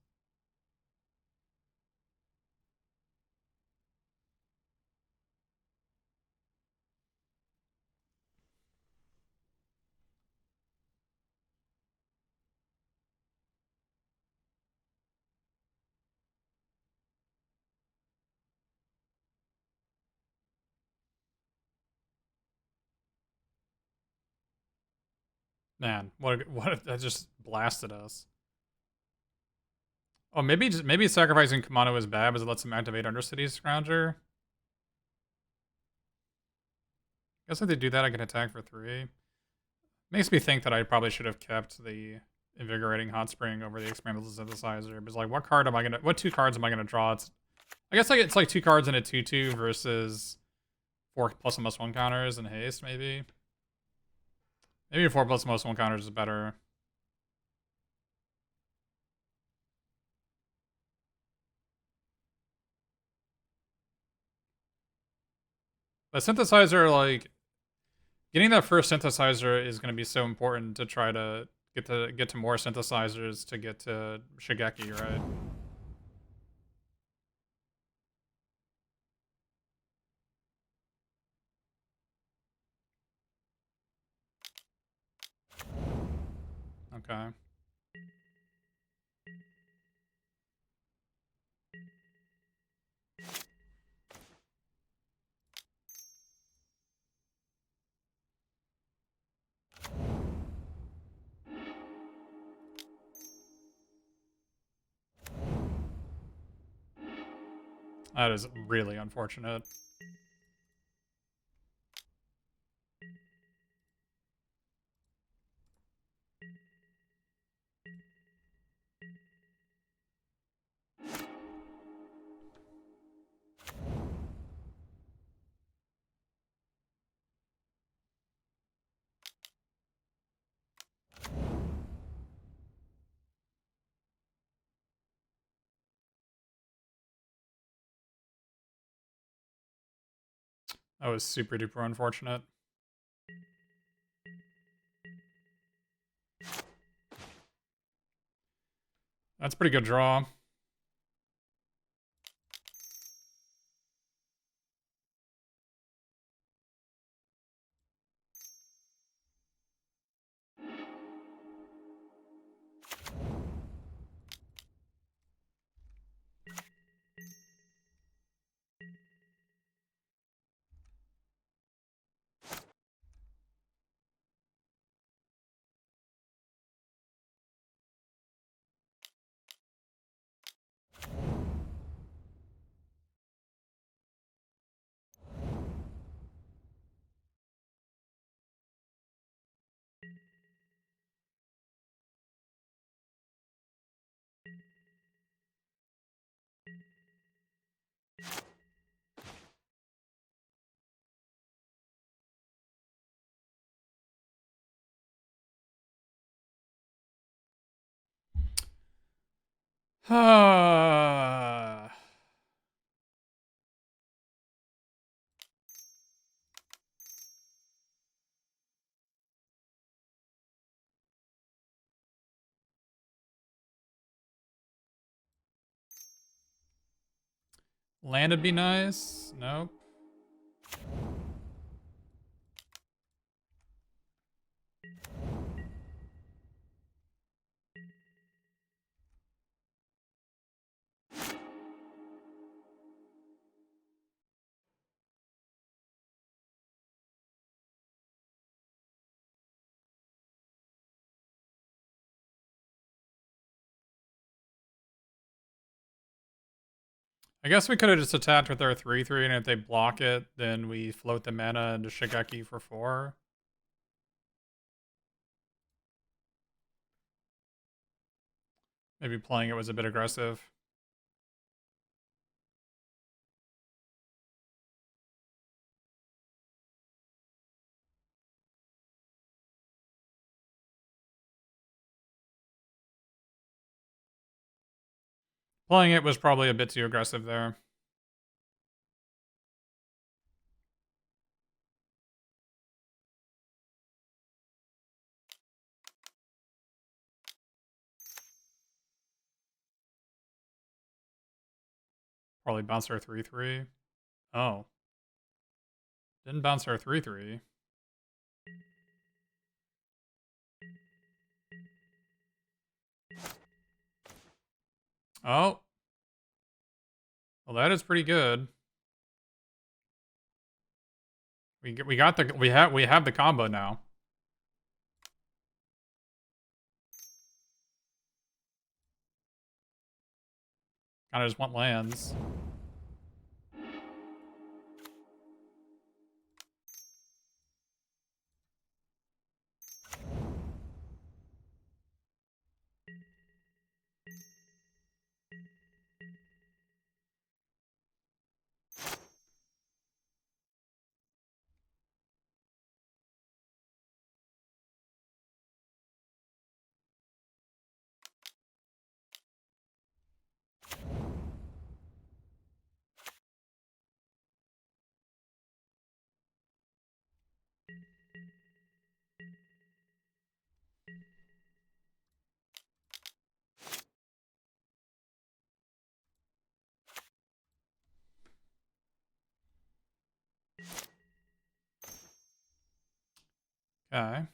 Man, what that just blasted us. Oh, maybe sacrificing Kamano is bad because it lets him activate Undercity Scrounger. Guess if they do that, I can attack for 3. Makes me think that I probably should have kept the Invigorating Hot Spring over the Experimental Synthesizer. Because like, what 2 cards am I gonna draw? I guess like it's like 2 cards in a 2/2 versus 4 plus and +1 counters and haste, maybe. Maybe 4 plus +1 counters is better. But synthesizer, like, getting that first synthesizer is going to be so important to try to get to more synthesizers to get to Shigeki, right? Okay. That is really unfortunate. That was super duper unfortunate. That's a pretty good draw. Land would be nice. Nope. I guess we could have just attacked with our 3/3, and if they block it, then we float the mana into Shigeki for 4. Maybe playing it was a bit aggressive. Playing it was probably a bit too aggressive there. Probably bounce our 3/3. Oh. Didn't bounce our 3/3. Oh. Well, that is pretty good. We have the combo now. Kind of just want lands. Okay.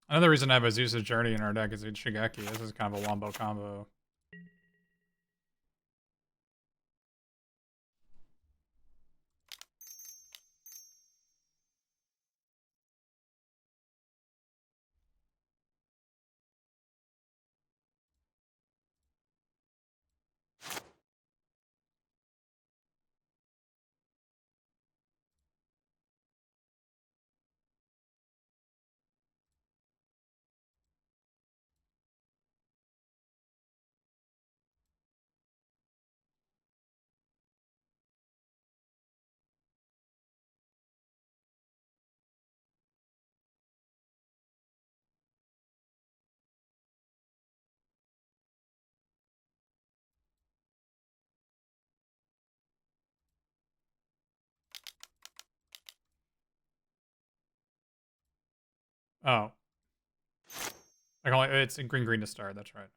Another reason I have Azusa's Journey in our deck is it's Shigeki. This is kind of a wombo combo. Oh. It's in green to start, that's right.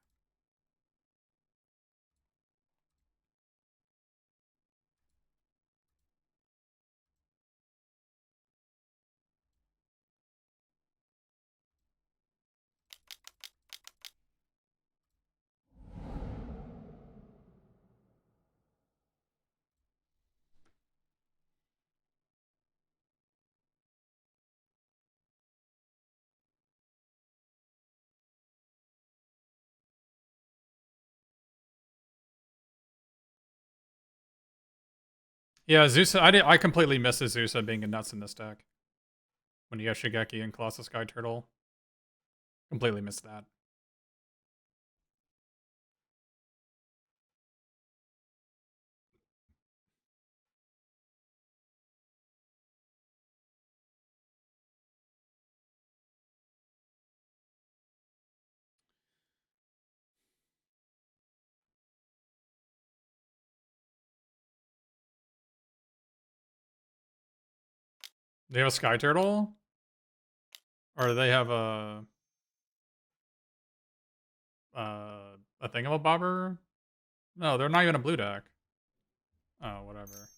Yeah, Zusa. I completely missed Zusa being a nuts in this deck. When you have Shigeki and Colossus Sky Turtle, completely missed that. They have a Sky Turtle, or they have a thingamabobber. No, they're not even a blue deck. Oh, whatever.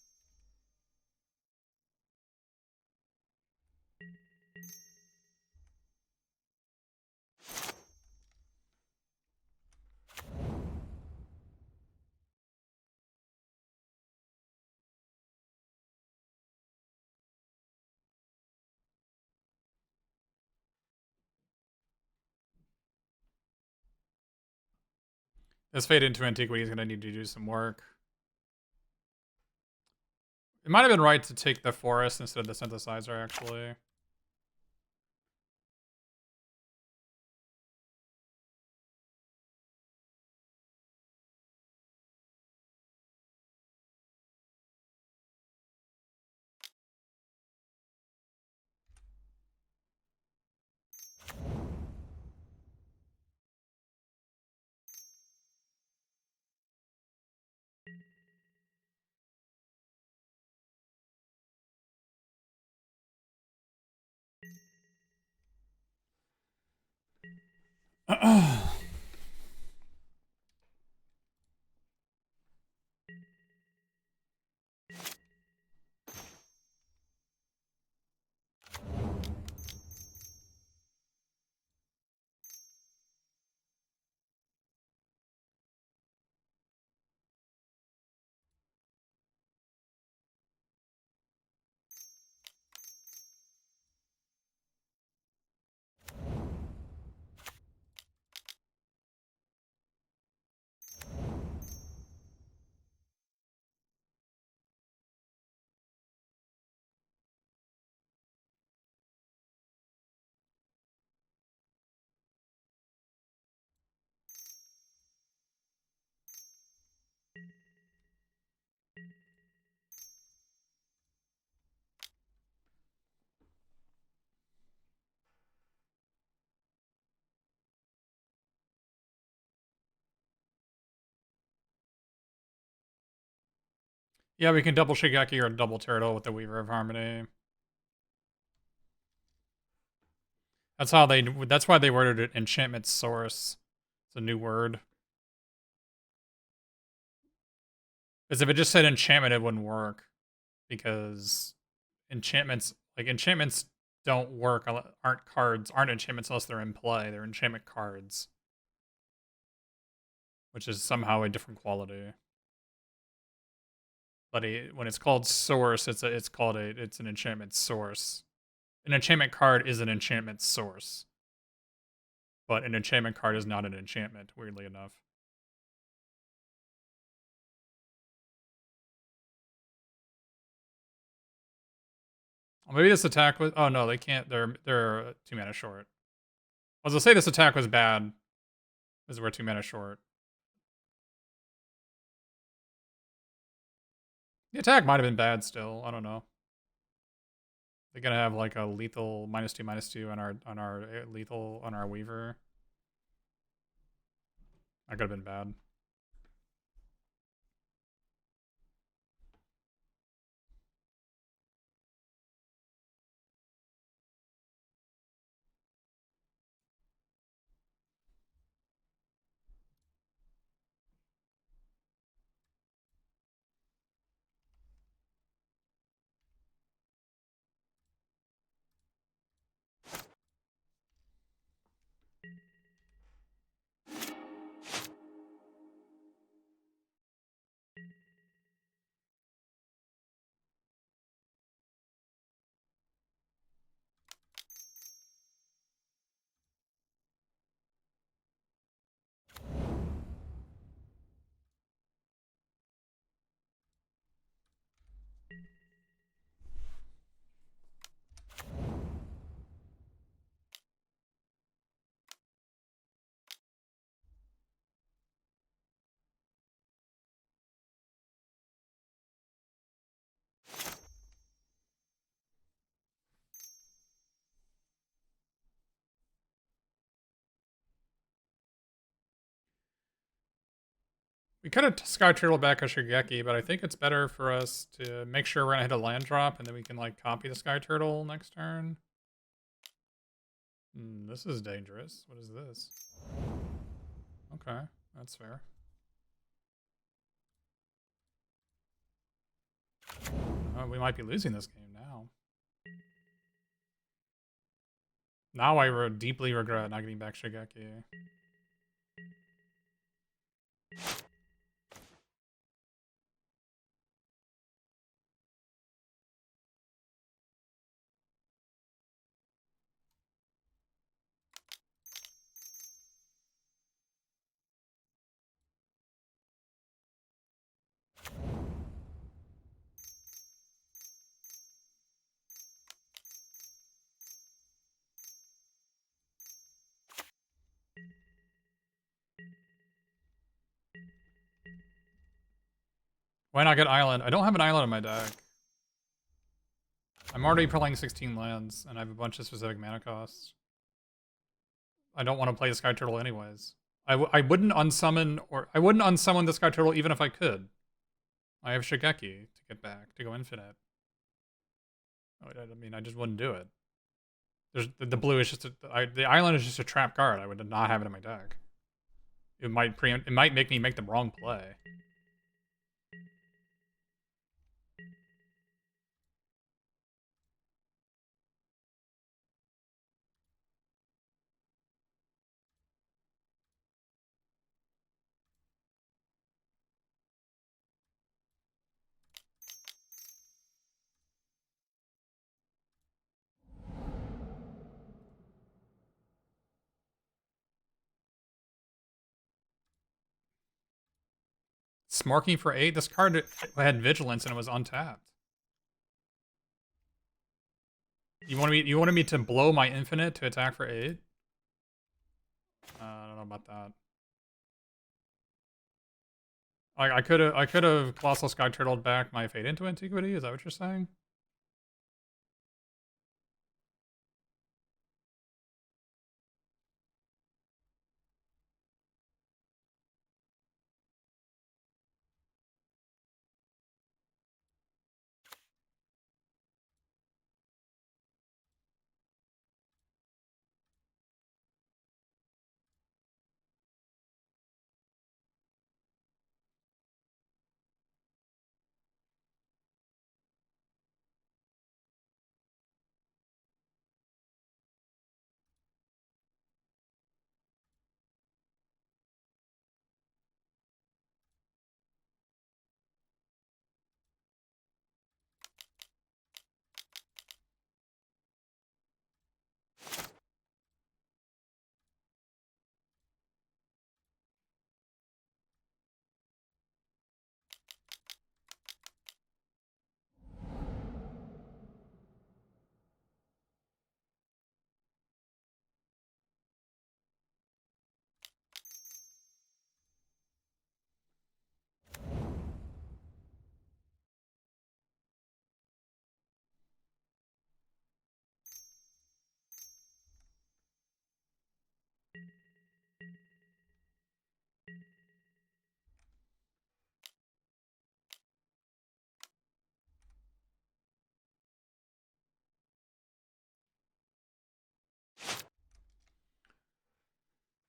This Fade into Antiquity is going to need to do some work. It might have been right to take the Forest instead of the Synthesizer, actually. Yeah, we can double Shigeki or double Turtle with the Weaver of Harmony. That's how they. That's why they worded it Enchantment Source. It's a new word. Because if it just said enchantment, it wouldn't work. Because enchantments don't work. Aren't enchantments unless they're in play. They're enchantment cards, which is somehow a different quality. But when it's called source, it's an enchantment source. An enchantment card is an enchantment source, but an enchantment card is not an enchantment. Weirdly enough. Well, maybe this attack was. Oh no, they can't. They're 2 mana short. I was gonna say this attack was bad, because we're 2 mana short. The attack might have been bad still. I don't know. They're gonna have like a lethal -2/-2 on our lethal on our Weaver. That could have been bad. We could have Sky Turtle back a Shigeki, but I think it's better for us to make sure we're gonna hit a land drop, and then we can like copy the Sky Turtle next turn. This is dangerous. What is this? Okay, that's fair. We might be losing this game now. Now I deeply regret not getting back Shigeki. Why not get Island? I don't have an Island in my deck. I'm already playing 16 lands, and I have a bunch of specific mana costs. I don't want to play the Sky Turtle anyways. I wouldn't unsummon the Sky Turtle even if I could. I have Shigeki to get back, to go infinite. I mean, I just wouldn't do it. The blue is just the island is just a trap card. I would not have it in my deck. It might make me make the wrong play. Smarking for 8. This card had Vigilance and it was untapped. You wanted me to blow my infinite to attack for 8? I don't know about that. I could have Colossal Sky Turtled back my Fate into Antiquity. Is that what you're saying?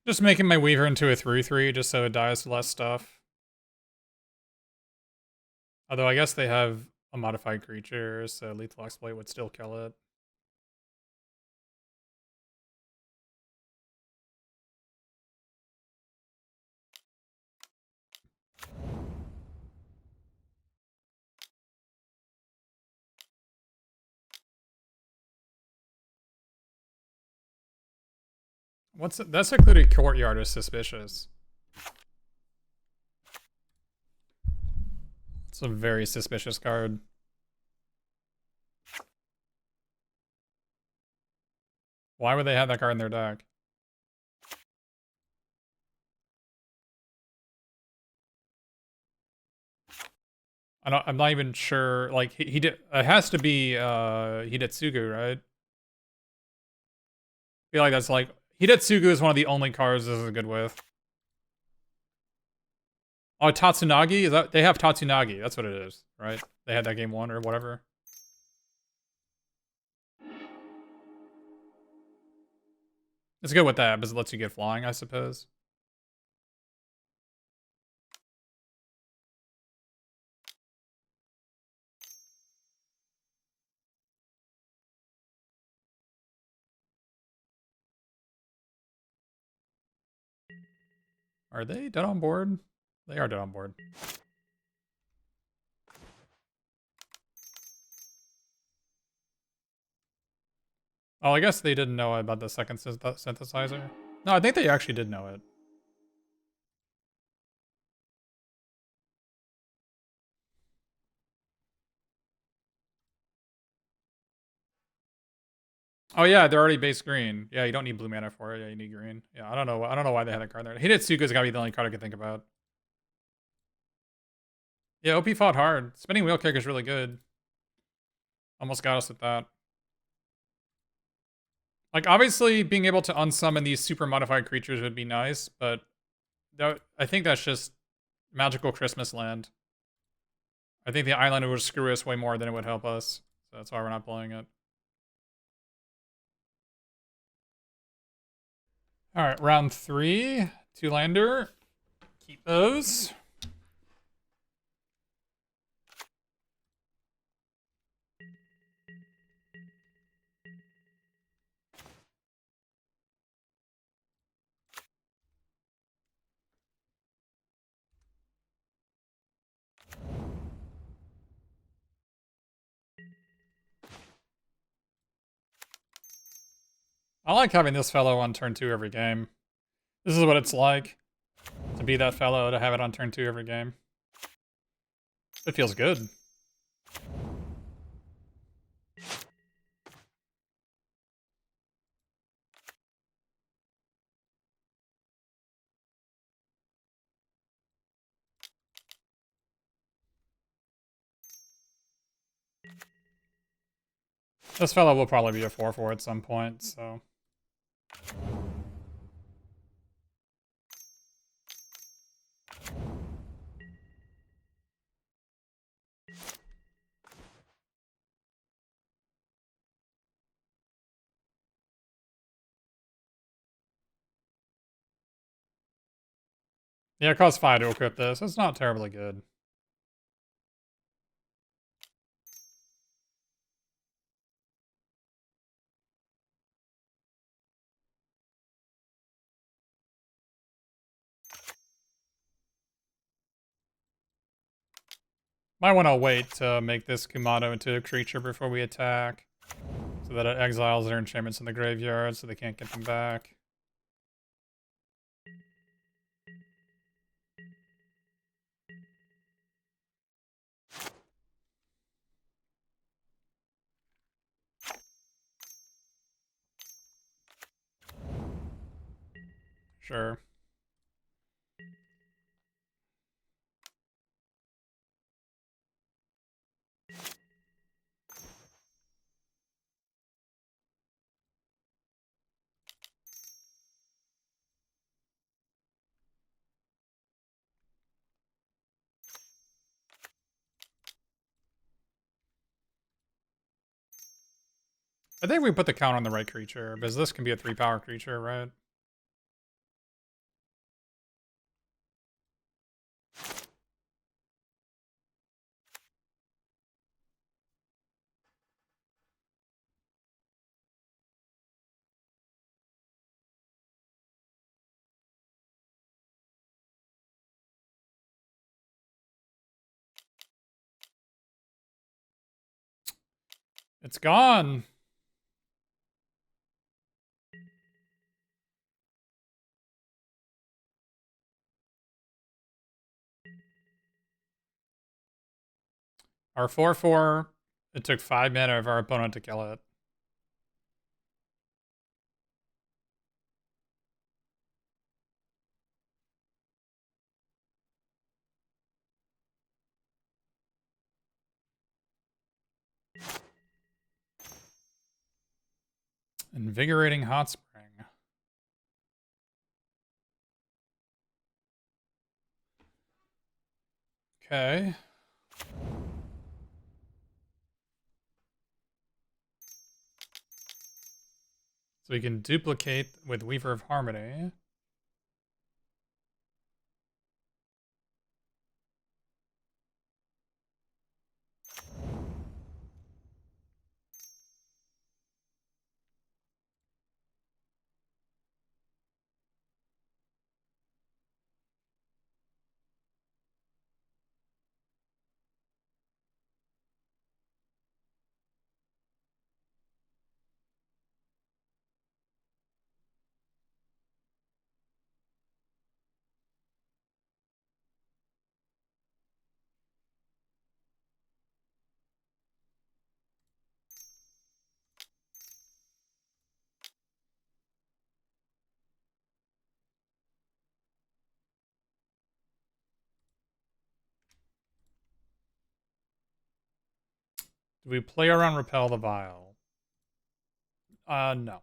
Just making my Weaver into a 3/3 just so it dies to less stuff. Although I guess they have a modified creature, so Lethal Exploit would still kill it. That secluded courtyard is suspicious. It's a very suspicious card. Why would they have that card in their deck? I'm not even sure. Like he did. It has to be Hidetsugu, right? I feel like that's like Hidetsugu is one of the only cards this is good with. Oh, Tatsunagi? Is that they have Tatsunagi? That's what it is, right? They had that game 1 or whatever. It's good with that because it lets you get flying, I suppose. Are they dead on board? They are dead on board. Oh, I guess they didn't know about the second synthesizer. No, I think they actually did know it. Oh yeah, they're already base green. Yeah, you don't need blue mana for it. Yeah, you need green. Yeah, I don't know. I don't know why they had that card there. Hidetsuga's gotta be the only card I can think about. Yeah, OP fought hard. Spinning wheel kick is really good. Almost got us with that. Like, obviously, being able to unsummon these super modified creatures would be nice, but I think that's just magical Christmas land. I think the island would screw us way more than it would help us. So that's why we're not playing it. Alright, round 3. 2-lander. Keep those. I like having this fellow on turn 2 every game. This is what it's like to be that fellow, to have it on turn 2 every game. It feels good. This fellow will probably be a 4/4 at some point, so. Yeah, it costs 5 to equip this. It's not terribly good. Might want to wait to make this Kumato into a creature before we attack, so that it exiles their enchantments in the graveyard so they can't get them back. Sure. I think we put the count on the right creature, because this can be a 3-power creature, right? It's gone! Our 4/4, it took 5 mana of our opponent to kill it. Invigorating Hot Spring. Okay. So we can duplicate with Weaver of Harmony. Do we play around Repel the Vial? No.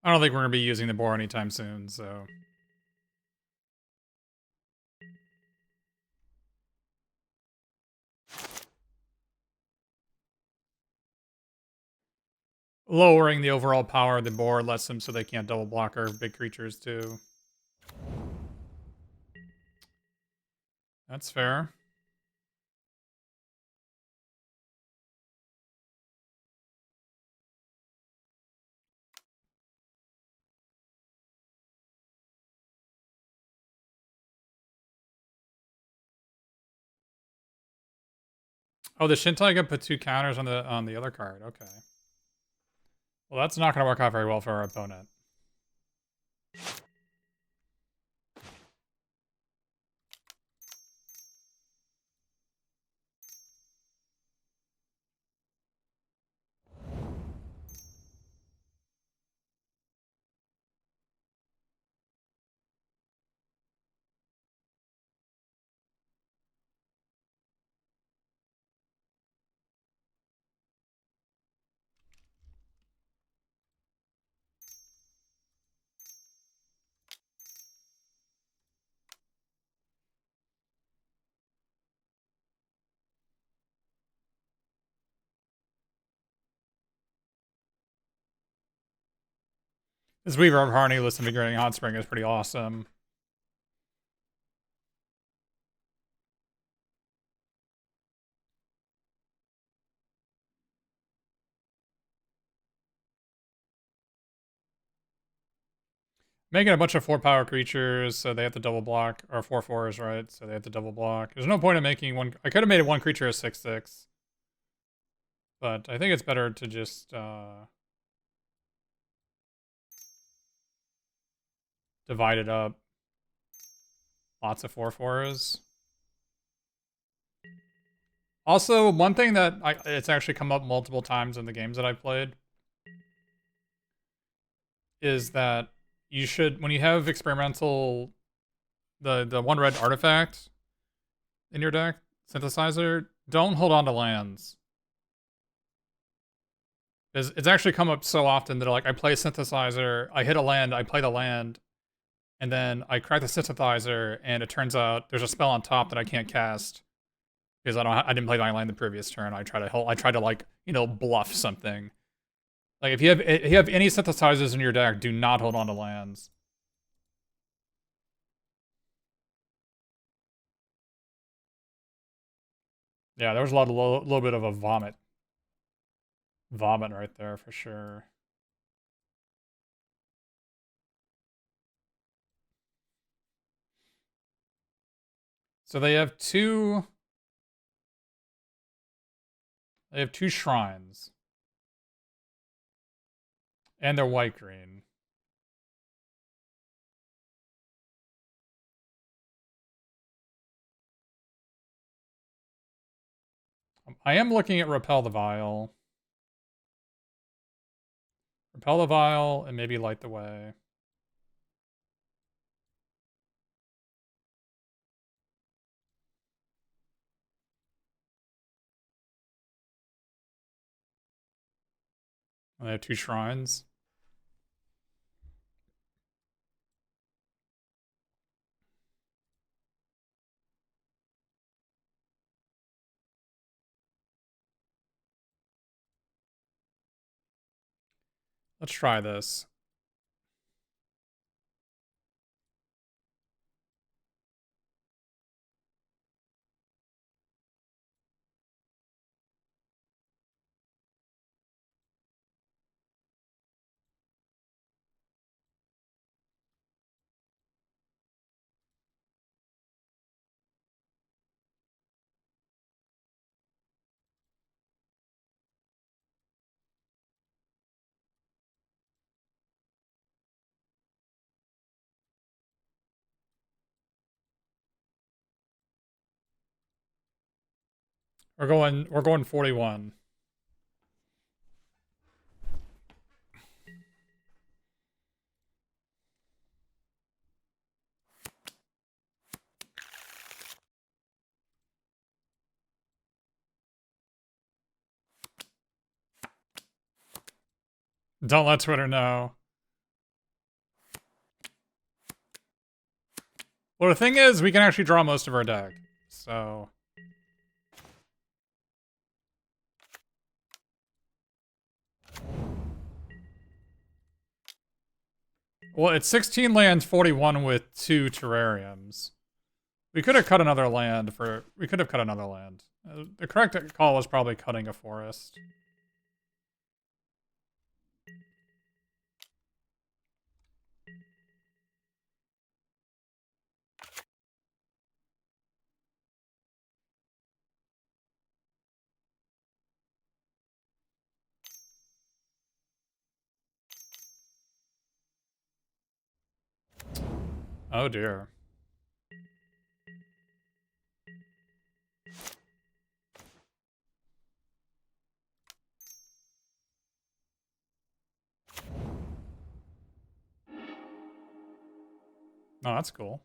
I don't think we're going to be using the boar anytime soon, so... Lowering the overall power of the boar lets them so they can't double block our big creatures too. That's fair. Oh, the Shintai can put 2 counters on the other card. Okay. Well, that's not going to work out very well for our opponent. This Weaver of Harney list Invigorating Hot Spring is pretty awesome. Making a bunch of 4-power creatures, so they have to double block, or 4/4s, right? So they have to double block. There's no point in making one. I could have made one creature a 6/6, but I think it's better to just divide it up. Lots of 4/4s. Also, one thing that it's actually come up multiple times in the games that I've played is that you should, when you have experimental, the 1 red artifact in your deck, synthesizer, don't hold on to lands. It's actually come up so often that like I play a synthesizer, I hit a land, I play the land, and then I crack the synthesizer, and it turns out there's a spell on top that I can't cast because I didn't play my land the previous turn. I try to like, you know, bluff something. Like if you have any synthesizers in your deck, do not hold on to lands. Yeah, there was a little bit of a vomit right there for sure. So they have two shrines. And they're white green. I am looking at Repel the Vial. Repel the Vial and maybe Light the Way. I have 2 shrines. Let's try this. We're going 41. Don't let Twitter know. Well, the thing is, we can actually draw most of our deck. So... Well, it's 16 lands, 41 with 2 terrariums. We could have cut another land for... We could have cut another land. The correct call was probably cutting a forest. Oh dear. Oh, that's cool.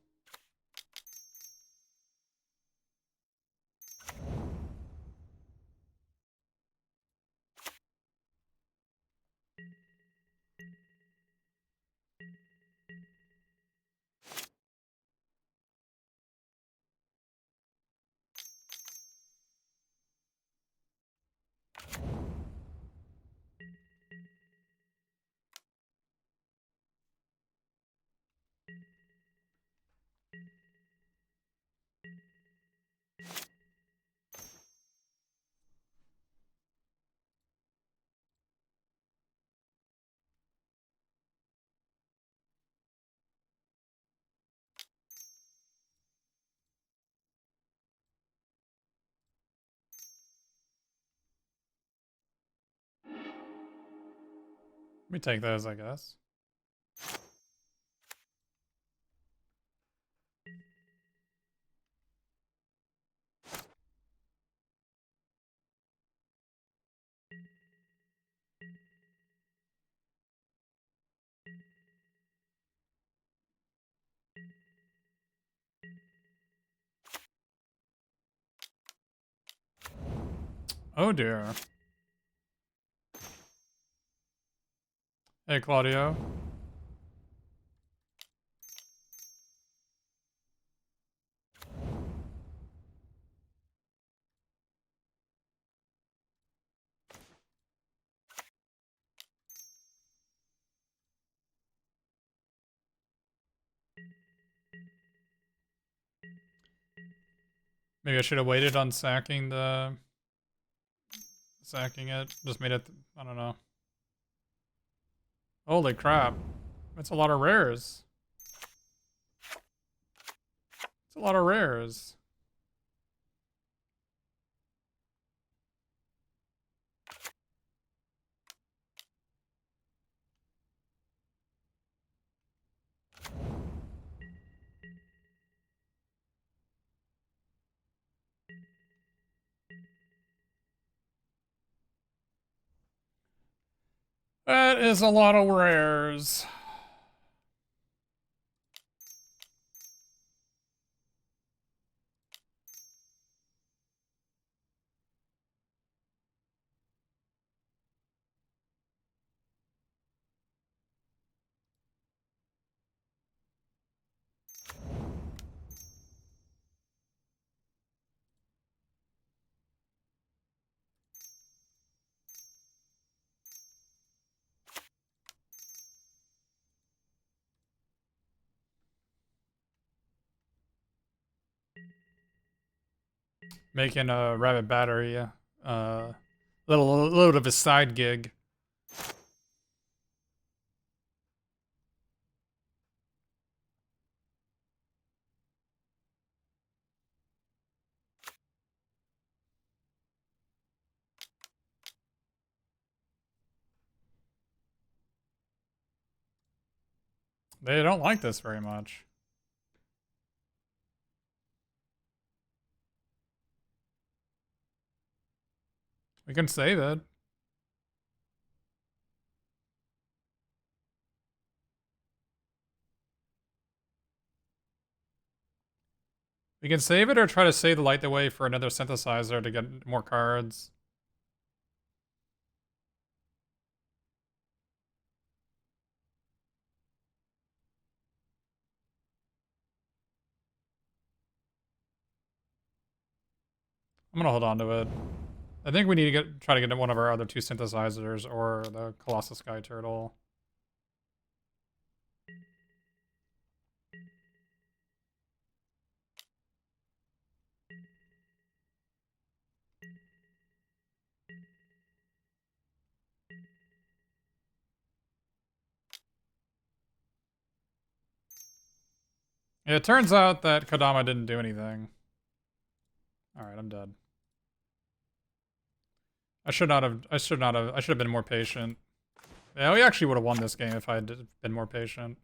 Let me take those, I guess. Oh dear. Hey, Claudio. Maybe I should have waited on sacking the... Sacking it. Just made it... I don't know. Holy crap. That's a lot of rares. It's a lot of rares. That is a lot of rares. Making a rabbit battery, little bit of a side gig. They don't like this very much. We can save it. We can save it or try to save the light the way for another synthesizer to get more cards. I'm gonna hold on to it. I think we need to try to get one of our other two synthesizers or the Colossal Sky Turtle. Yeah, it turns out that Kodama didn't do anything. Alright, I'm dead. I should have been more patient. Yeah, we actually would have won this game if I had been more patient.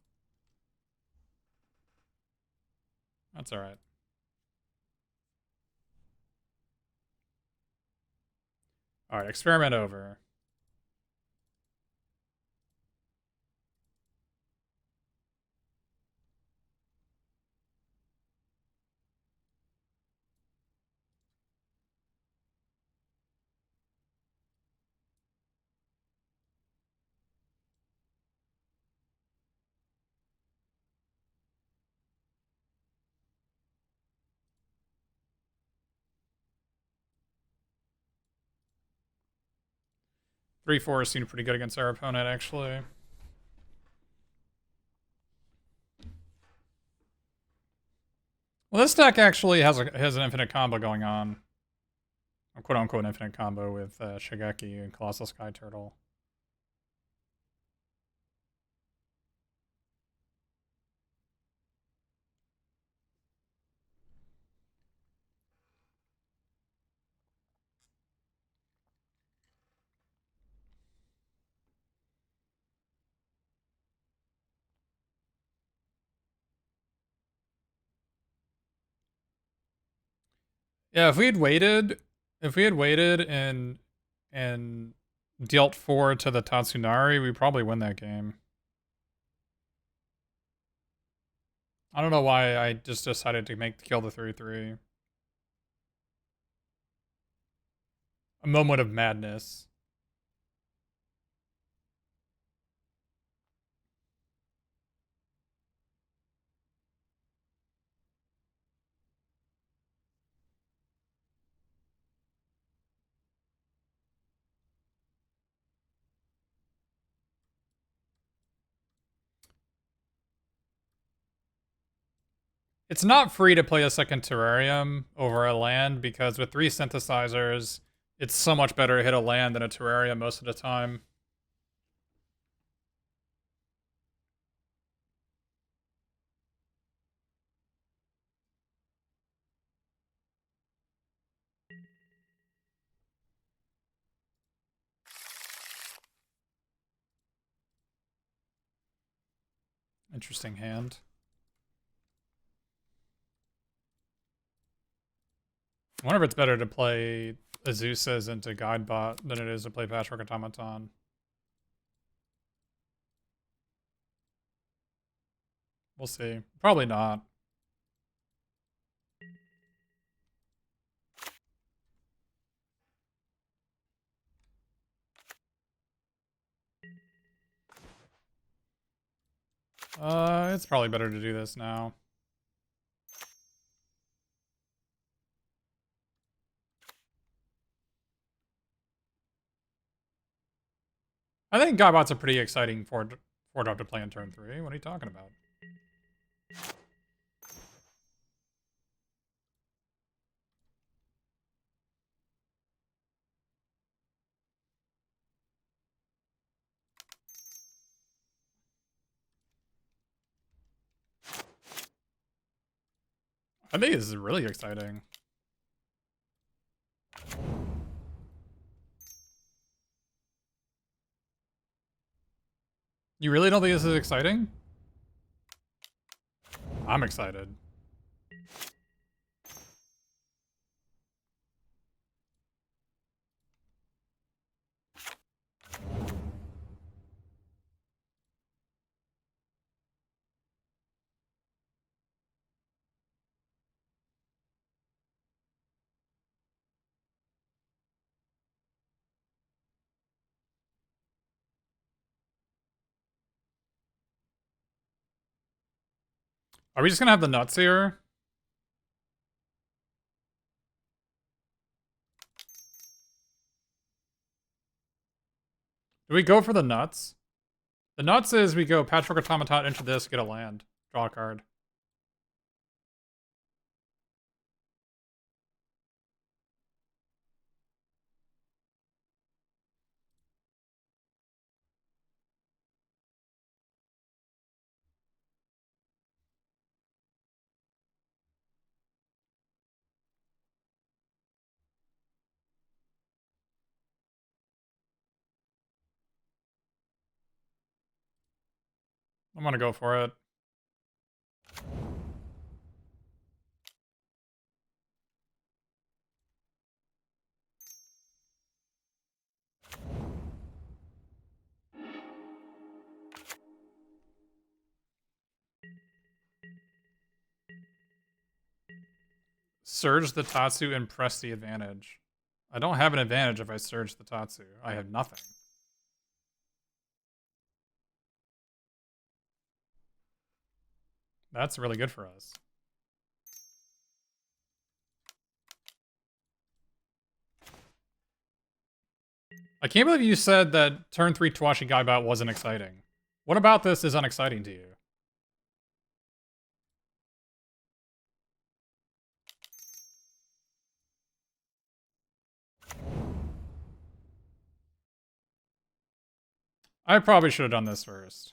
That's alright. Alright, experiment over. Three fours seemed pretty good against our opponent, actually. Well, this deck actually has an infinite combo going on. A quote-unquote infinite combo with Shigeki and Colossal Sky Turtle. Yeah, if we had waited and dealt 4 to the Tatsunari, we probably win that game. I don't know why I just decided to kill the 3/3. A moment of madness. It's not free to play a second terrarium over a land because with 3 synthesizers, it's so much better to hit a land than a terrarium most of the time. Interesting hand. I wonder if it's better to play Azusa's into Guidebot than it is to play Patchwork Automaton. We'll see. Probably not. It's probably better to do this now. I think Godbot's a pretty exciting four drop to play in turn 3. What are you talking about? I think this is really exciting. You really don't think this is exciting? I'm excited. Are we just gonna have the nuts here? Do we go for the nuts? The nuts is we go Patchwork Automaton into this, get a land, draw a card. I'm gonna go for it. Surge the Tatsu and press the advantage. I don't have an advantage if I surge the Tatsu. I have nothing. That's really good for us. I can't believe you said that turn 3 Tawashi Gaibat wasn't exciting. What about this is unexciting to you? I probably should have done this first.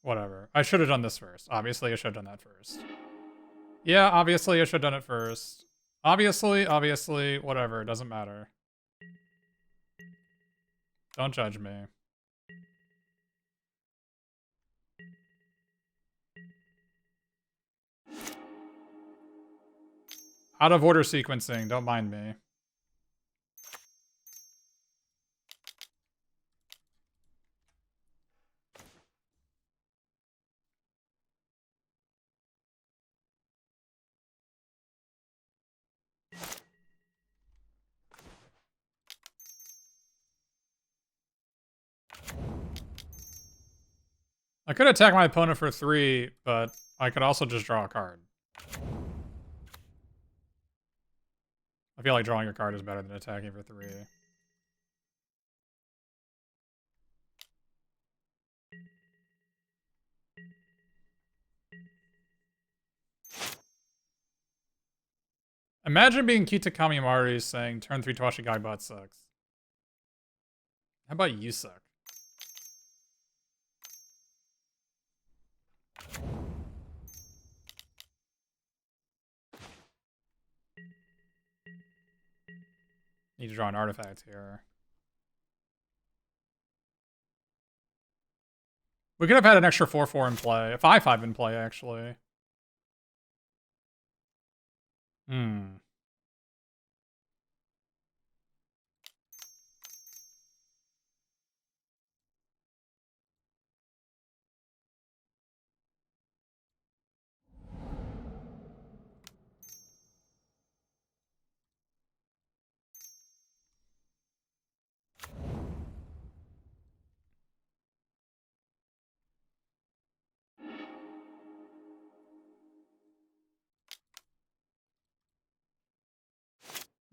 Whatever. I should have done this first. Obviously, I should have done that first. Yeah, obviously, I should have done it first. Obviously, whatever. It doesn't matter. Don't judge me. Out of order sequencing. Don't mind me. I could attack my opponent for 3, but I could also just draw a card. I feel like drawing a card is better than attacking for 3. Imagine being Kita Kamimari saying turn 3 Tawashi Gaibat sucks. How about you suck? Need to draw an artifact here. We could have had an extra 4/4 in play. A 5/5 in play, actually.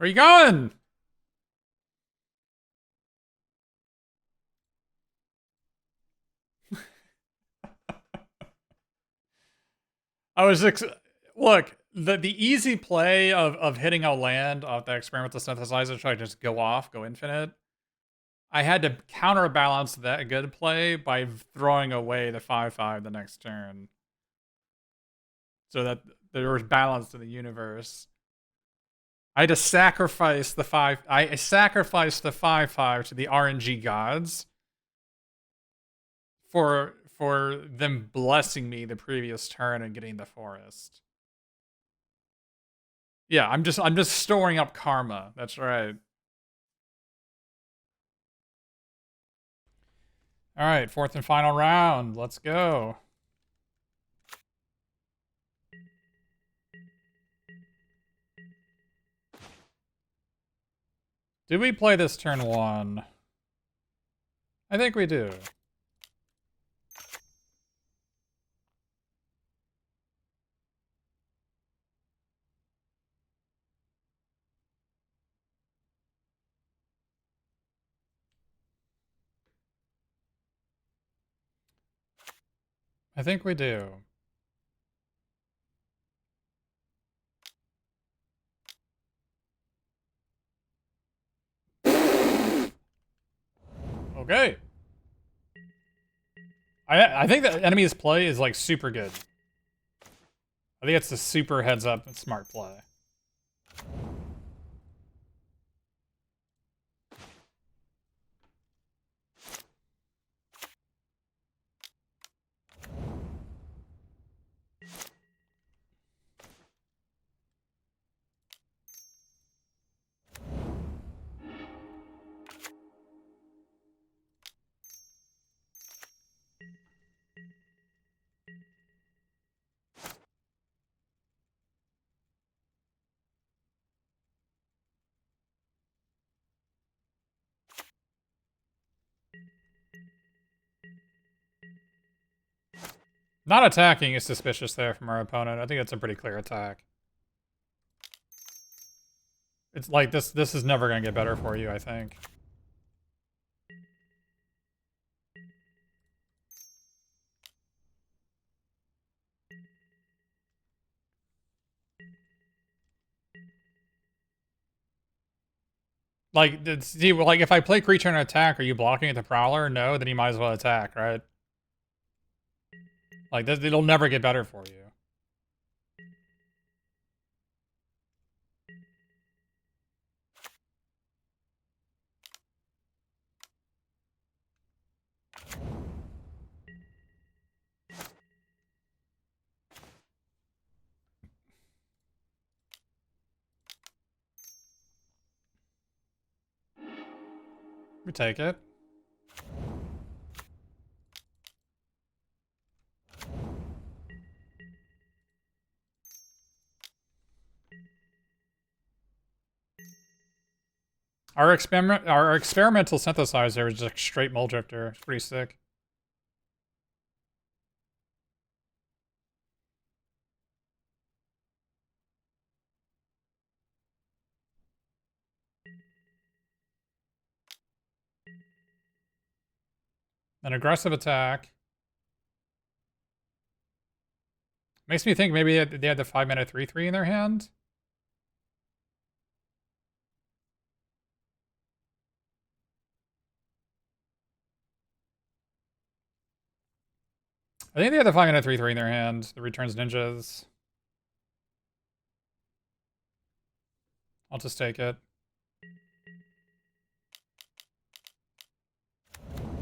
Where you going? I was look, the easy play of hitting a land off the experimental synthesizer, try to just go off, go infinite. I had to counterbalance that good play by throwing away the 5/5 the next turn, so that there was balance in the universe. I had to sacrifice the 5. I sacrificed the 5/5 to the RNG gods for them blessing me the previous turn and getting the forest. Yeah, I'm just storing up karma. That's right. All right, fourth and final round. Let's go. Did we play this turn 1? I think we do. I think we do. Okay. I think the enemy's play is like super good. I think it's a super heads up and smart play. Not attacking is suspicious there from our opponent. I think it's a pretty clear attack. It's like this is never going to get better for you, I think. Like, see, like if I play creature and attack, are you blocking at the Prowler? No, then you might as well attack, right? Like, it'll never get better for you. We take it. Our experimental synthesizer is just straight Mull Drifter. It's pretty sick. An aggressive attack. Makes me think maybe they had the 5-mana 3/3 in their hand. I think they had the 5-mana 3/3 in their hand. The returns ninjas. I'll just take it.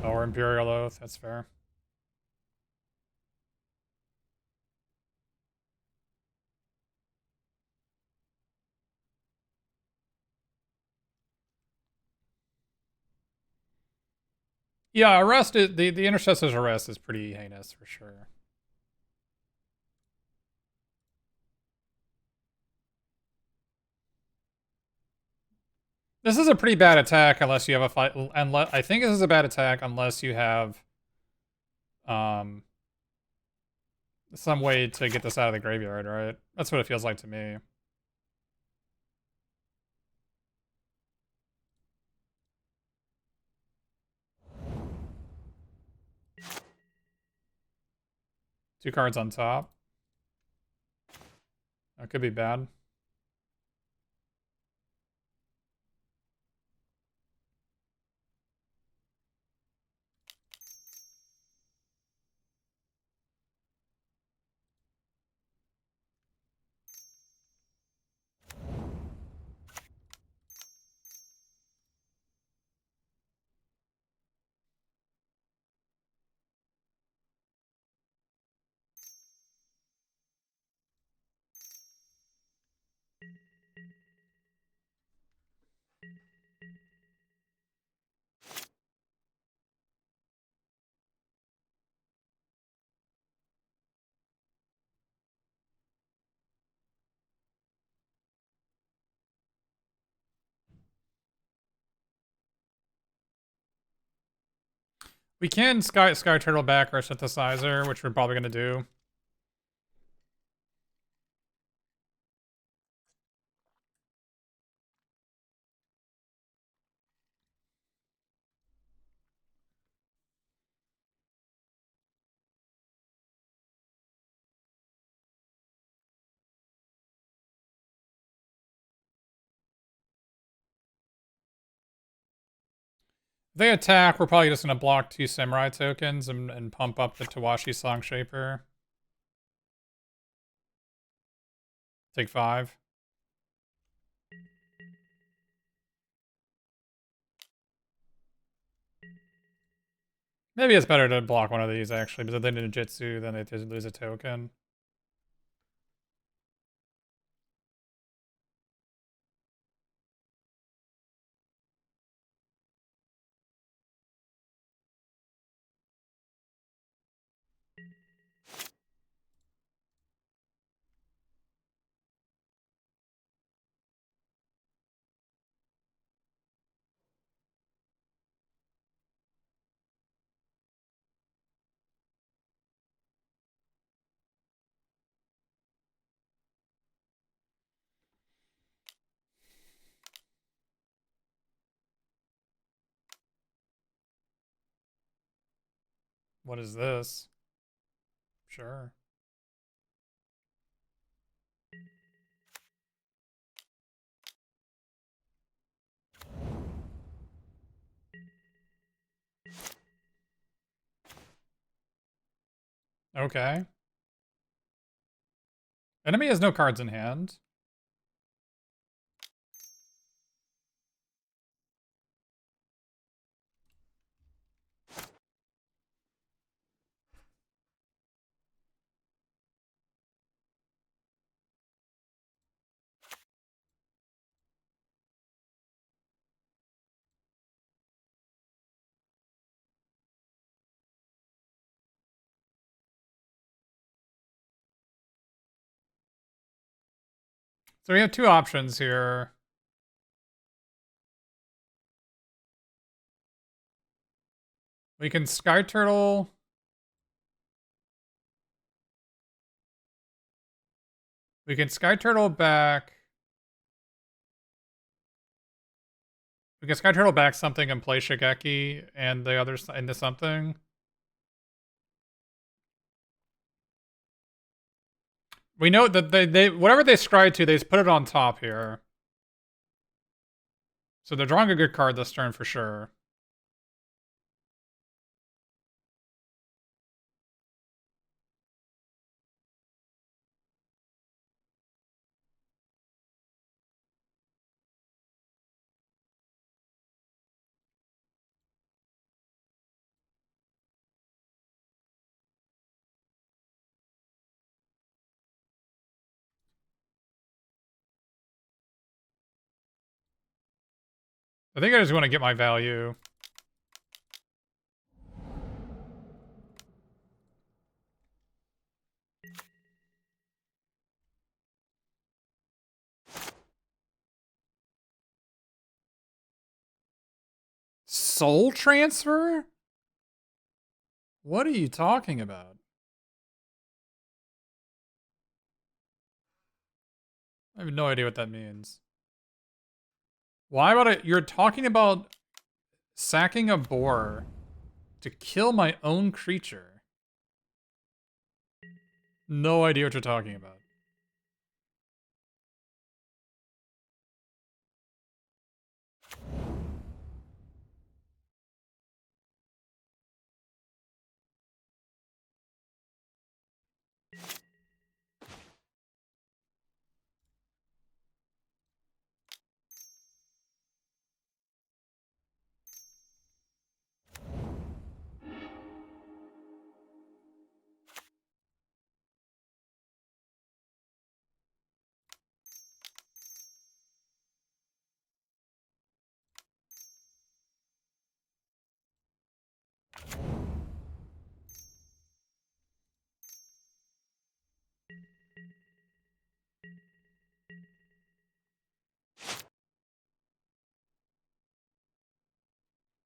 Oh, or Imperial Oath. That's fair. Yeah, arrest is the intercessor's arrest is pretty heinous for sure. This is a pretty bad attack unless you have a fight. Unless I think this is a bad attack unless you have some way to get this out of the graveyard, right? That's what it feels like to me. 2 cards on top. That could be bad. We can Sky Turtle back our synthesizer, which we're probably gonna do. If they attack, we're probably just gonna block 2 Samurai tokens and pump up the Tawashi Song Shaper. Take 5. Maybe it's better to block one of these, actually, because if they did Ninjutsu, then they did lose a token. What is this? Sure. Okay. Enemy has no cards in hand. So we have 2 options here. We can Sky Turtle. We can Sky Turtle back. We can Sky Turtle back something and play Shigeki and the other into something. We know that they whatever they scry to, they just put it on top here. So they're drawing a good card this turn for sure. I think I just want to get my value. Soul transfer? What are you talking about? I have no idea what that means. Why would I? You're talking about sacking a boar to kill my own creature. No idea what you're talking about.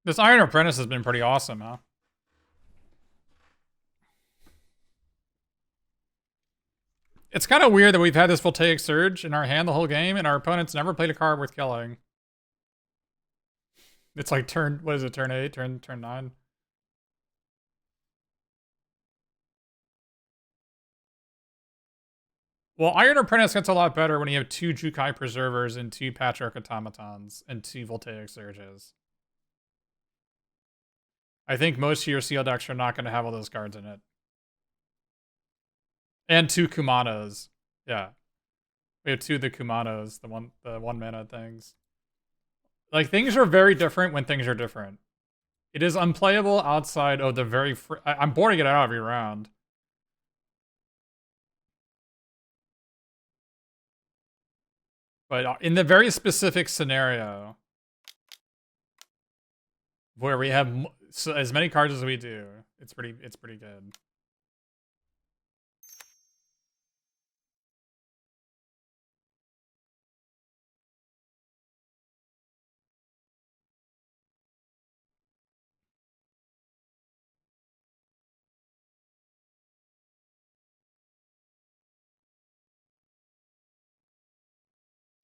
This Iron Apprentice has been pretty awesome, huh? It's kind of weird that we've had this Voltaic Surge in our hand the whole game, and our opponents never played a card worth killing. It's like turn, what is it, turn 8, turn 9? Well, Iron Apprentice gets a lot better when you have 2 Jukai Preservers and 2 Patriarch Automatons and 2 Voltaic Surges. I think most of your seal decks are not going to have all those cards in it. And 2 Kumanos. Yeah. We have 2 of the Kumanos, the one mana things. Like, things are very different when things are different. It is unplayable outside of the very... I'm boarding it out every round. But in the very specific scenario where we have as many cards as we do, it's pretty good.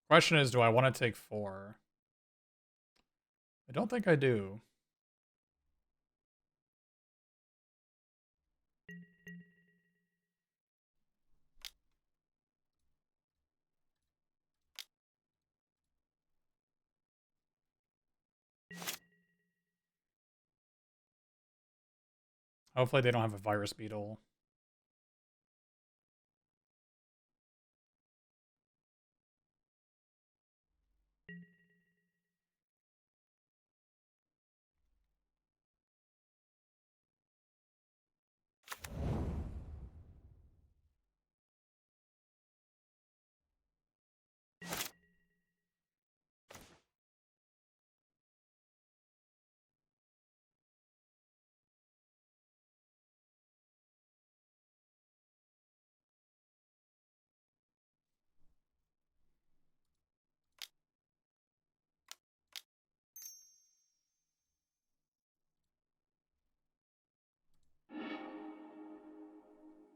Question is, do I want to take 4? I don't think I do. Hopefully they don't have a virus beetle.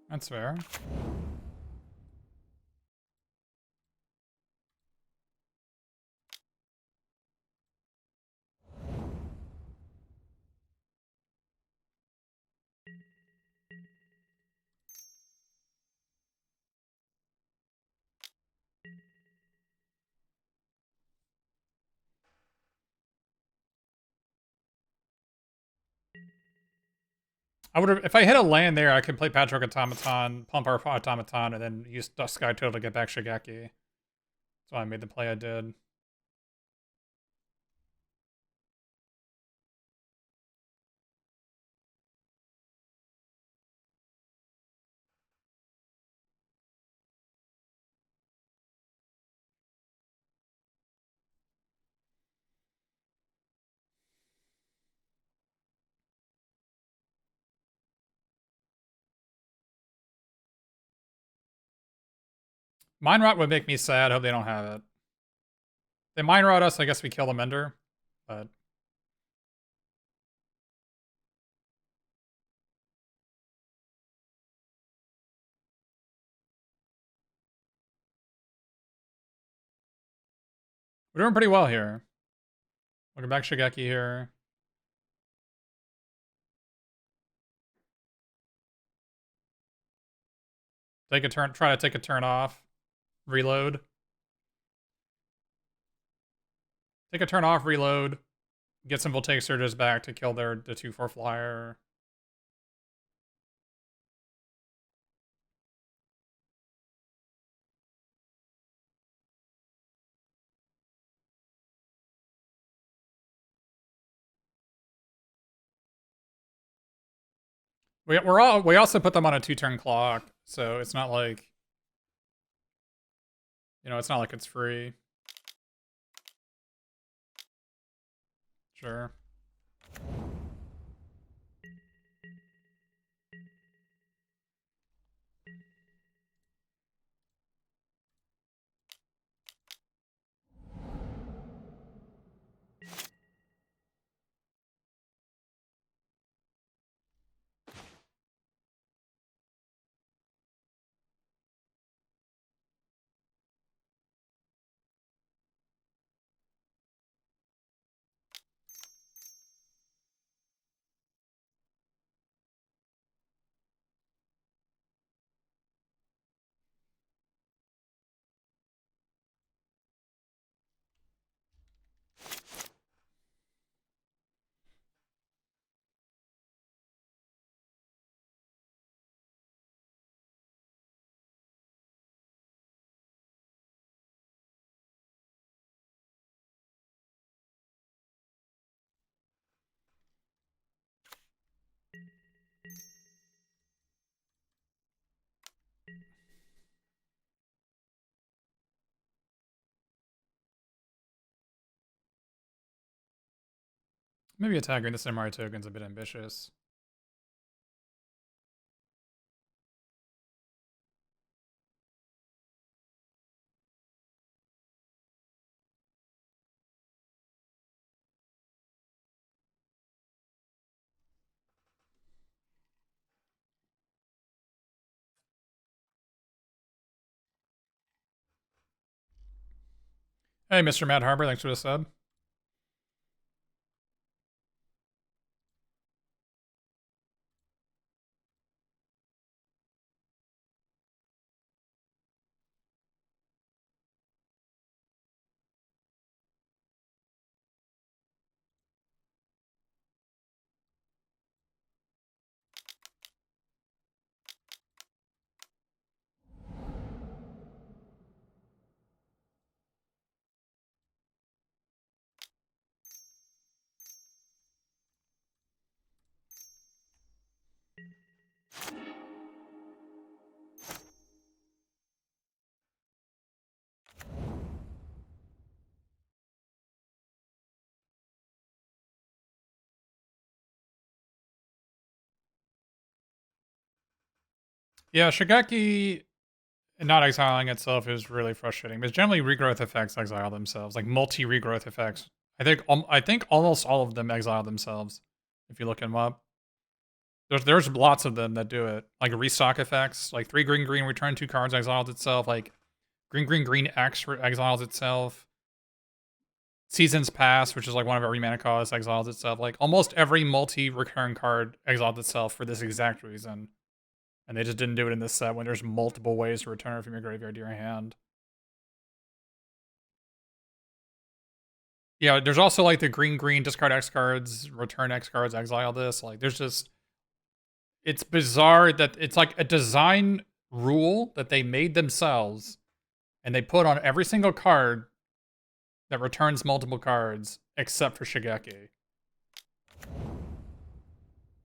That's fair. I would have, if I hit a land there, I could play Patriarch Automaton, pump our Automaton, and then use Sky Turtle to get back Shigeki. That's why I made the play I did. Mind Rot would make me sad. Hope they don't have it. If they Mind Rot us, I guess we kill the Mender. But we're doing pretty well here. Welcome back, Shigeki here. Take a turn. Try to take a turn off. Reload. Take a turn off. Reload. Get some voltaic surges back to kill the 2/4 flyer. We also put them on a 2-turn clock, so it's not like, it's not like it's free. Sure. Maybe attacking the samurai token's a bit ambitious. Hey, Mr. Mad Harbor, thanks for the sub. Yeah, Shigeki not exiling itself is really frustrating. But generally, regrowth effects exile themselves, like multi-regrowth effects. I think almost all of them exile themselves. If you look them up, there's lots of them that do it. Like restock effects, like 3 green green return 2 cards exiles itself. Like green green green X exiles itself. Seasons Pass, which is like one of every mana costs, exiles itself. Like almost every multi-recurring card exiled itself for this exact reason. And they just didn't do it in this set when there's multiple ways to return it from your graveyard to your hand. Yeah, there's also like the green green discard X cards, return X cards, exile this. Like there's just, it's bizarre that it's like a design rule that they made themselves and they put on every single card that returns multiple cards except for Shigeki.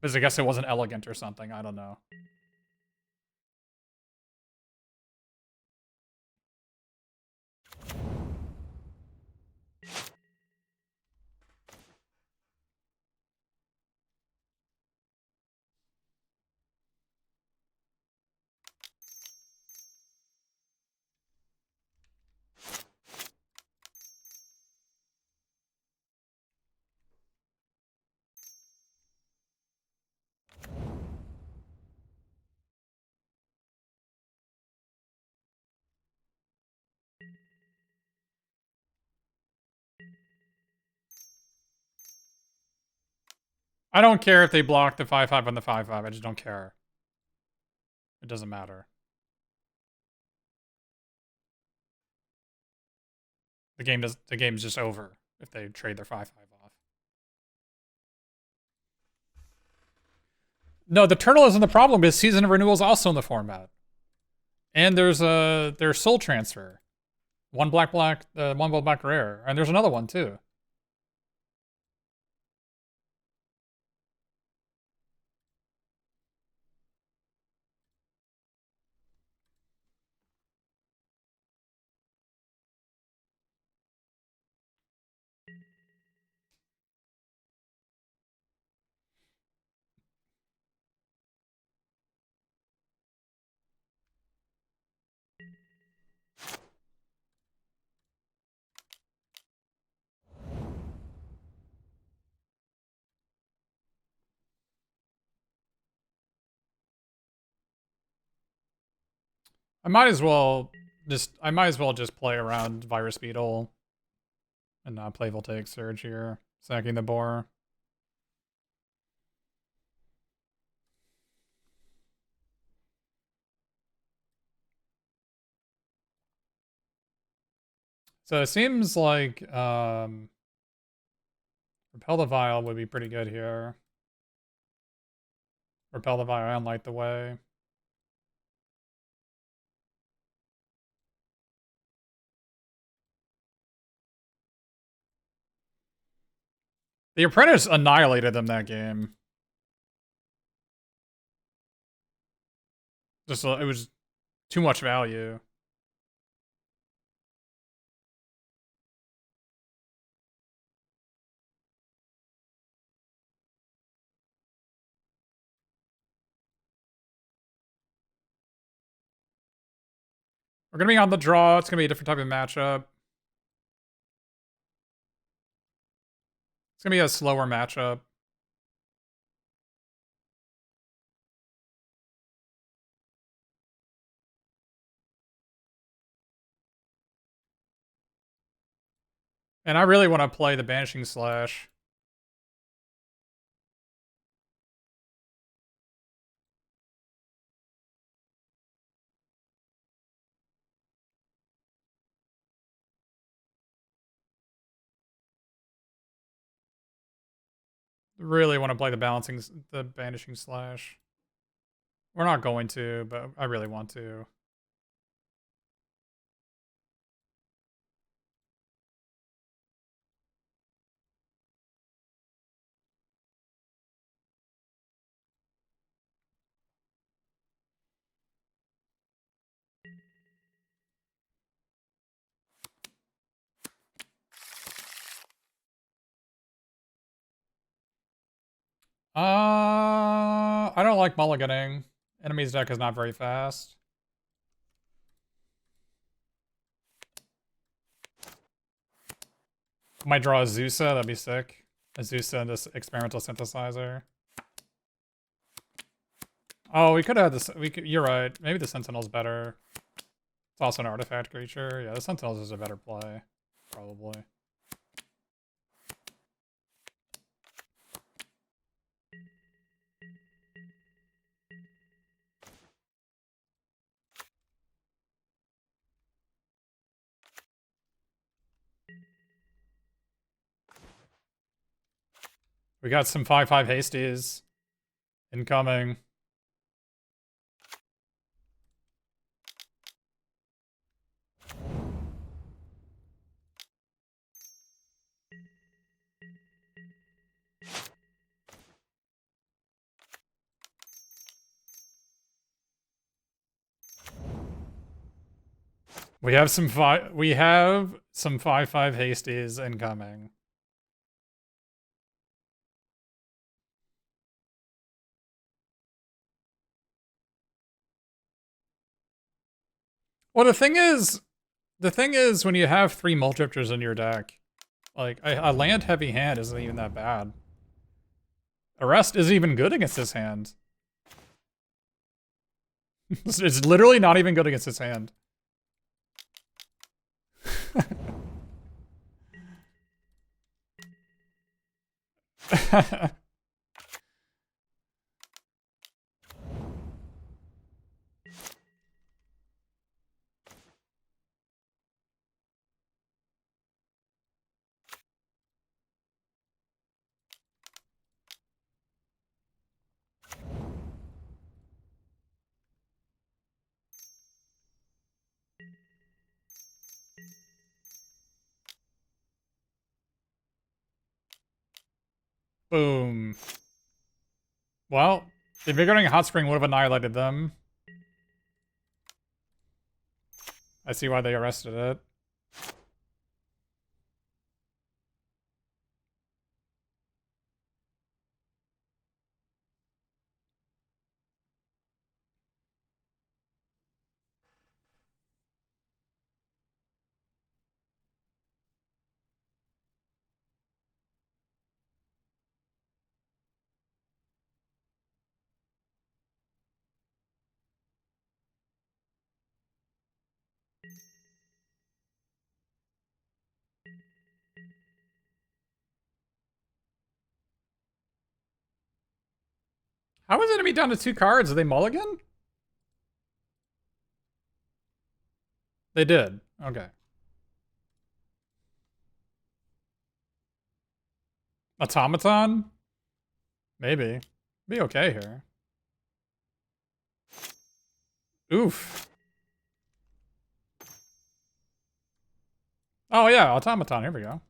Because I guess it wasn't elegant or something, I don't know. I don't care if they block the 5/5 on the 5/5. I just don't care. It doesn't matter. The game's just over if they trade their 5/5 off. No, the turtle isn't the problem. Is season of renewal is also in the format, and there's soul transfer, one black, one black rare, and there's another one too. I might as well just play around Virus Beetle and not play Voltaic Surge here, sacking the boar. So it seems like Repel the Vial would be pretty good here. Repel the Vial and Light the Way. The Apprentice annihilated them that game. Just it was too much value. We're gonna be on the draw. It's gonna be a different type of matchup. It's gonna be a slower matchup. And I really want to play the Banishing Slash. Really want to play the Banishing Slash. We're not going to, but I really want to. I don't like mulliganing. Enemy's deck is not very fast. Might draw a Zeusa, that'd be sick. A Zeusa and this experimental synthesizer. Oh, we could have this. You're right. Maybe the Sentinel's better. It's also an artifact creature. Yeah, the Sentinels is a better play, probably. We got some 5/5 hasties incoming. We have some 5/5 hasties incoming. Well, the thing is when you have 3 Multipliers in your deck, like a land heavy hand isn't even that bad. Arrest is even good against this hand. It's literally not even good against this hand. Boom. Well, the Invigorating Hot Spring would have annihilated them. I see why they arrested it. How is it to be down to 2 cards? Are they mulligan? They did. Okay. Automaton? Maybe. Be okay here. Oof. Oh yeah, Automaton. Here we go.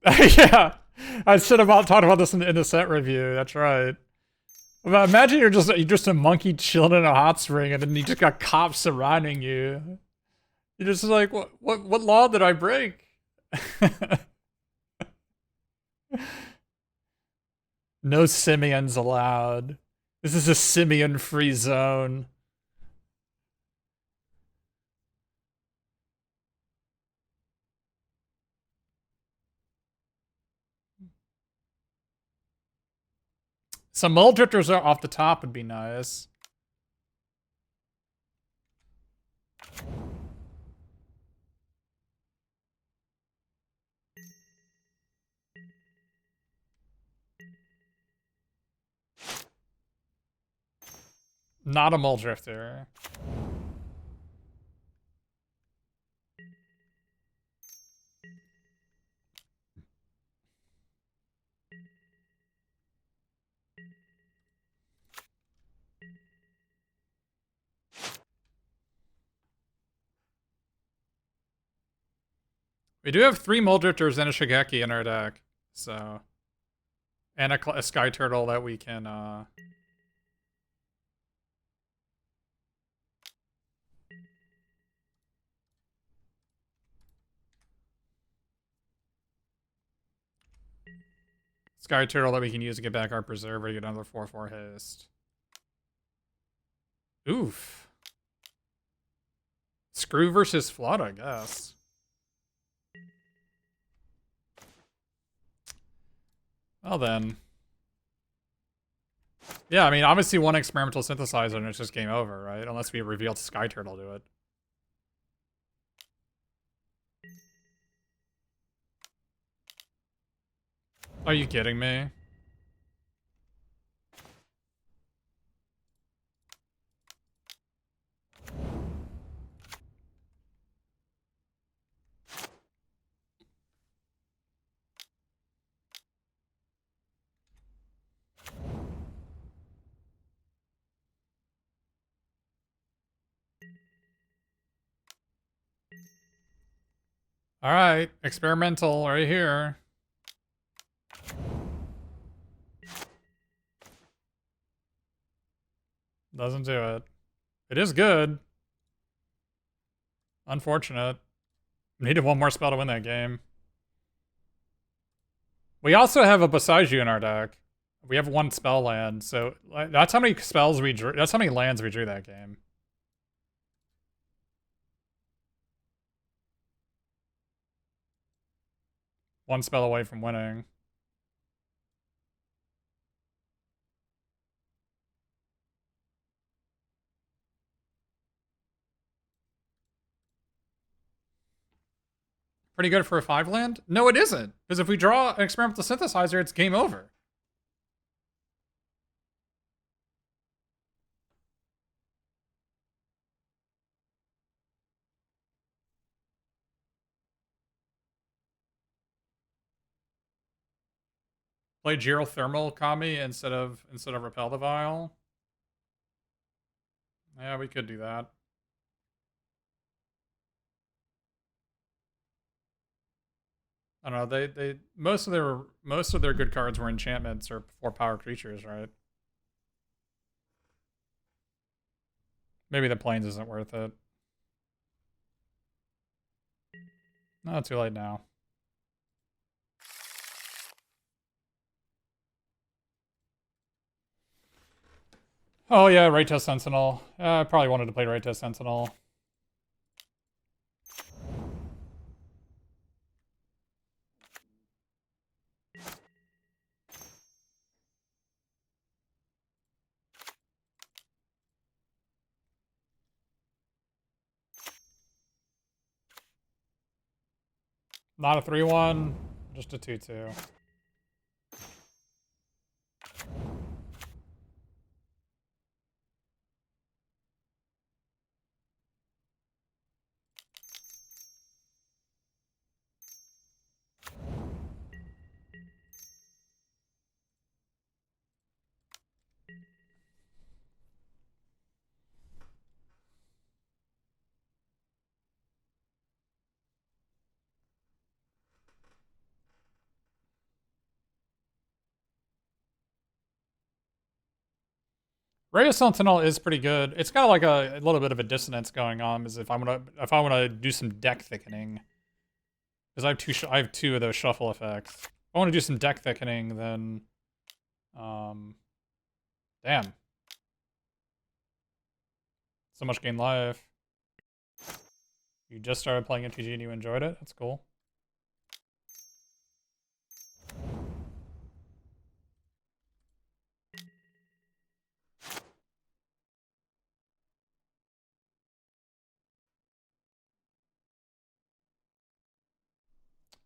Yeah, I should have talked about this in the set review. That's right. But imagine you're just a monkey chilling in a hot spring, and then you just got cops surrounding you. You're just like, what law did I break? No simians allowed. This is a simian-free zone. Some mull drifters are off the top would be nice. Not a mull drifter. We do have 3 mull drifters and a Shigeki in our deck, so, and a sky turtle that we can sky turtle that we can use to get back our preserver to get another 4/4 haste. Oof. Screw versus flood, I guess. Well then. Yeah, I mean, obviously one experimental synthesizer and it's just game over, right? Unless we reveal Sky Turtle to it. Are you kidding me? All right, experimental right here. Doesn't do it. It is good. Unfortunate. Needed one more spell to win that game. We also have a Bosaiju in our deck. We have 1 spell land, so that's how many spells we drew. That's how many lands we drew that game. One spell away from winning. Pretty good for a 5 land? No, it isn't. Because if we draw an experimental synthesizer, it's game over. Play geothermal Kami instead of repel the vial. Yeah, we could do that. I don't know. They most of their good cards were enchantments or 4-power creatures, right? Maybe the plains isn't worth it. No, too late now. Oh yeah, Right Test Sentinel. I probably wanted to play Right Test Sentinel. Not a 3/1, just a 2/2. Radio Sentinel is pretty good. It's got like a little bit of a dissonance going on, as if I want to do some deck thickening, because I have two of those shuffle effects. If I want to do some deck thickening, then damn, so much gain life. You just started playing MTG and you enjoyed it. That's cool.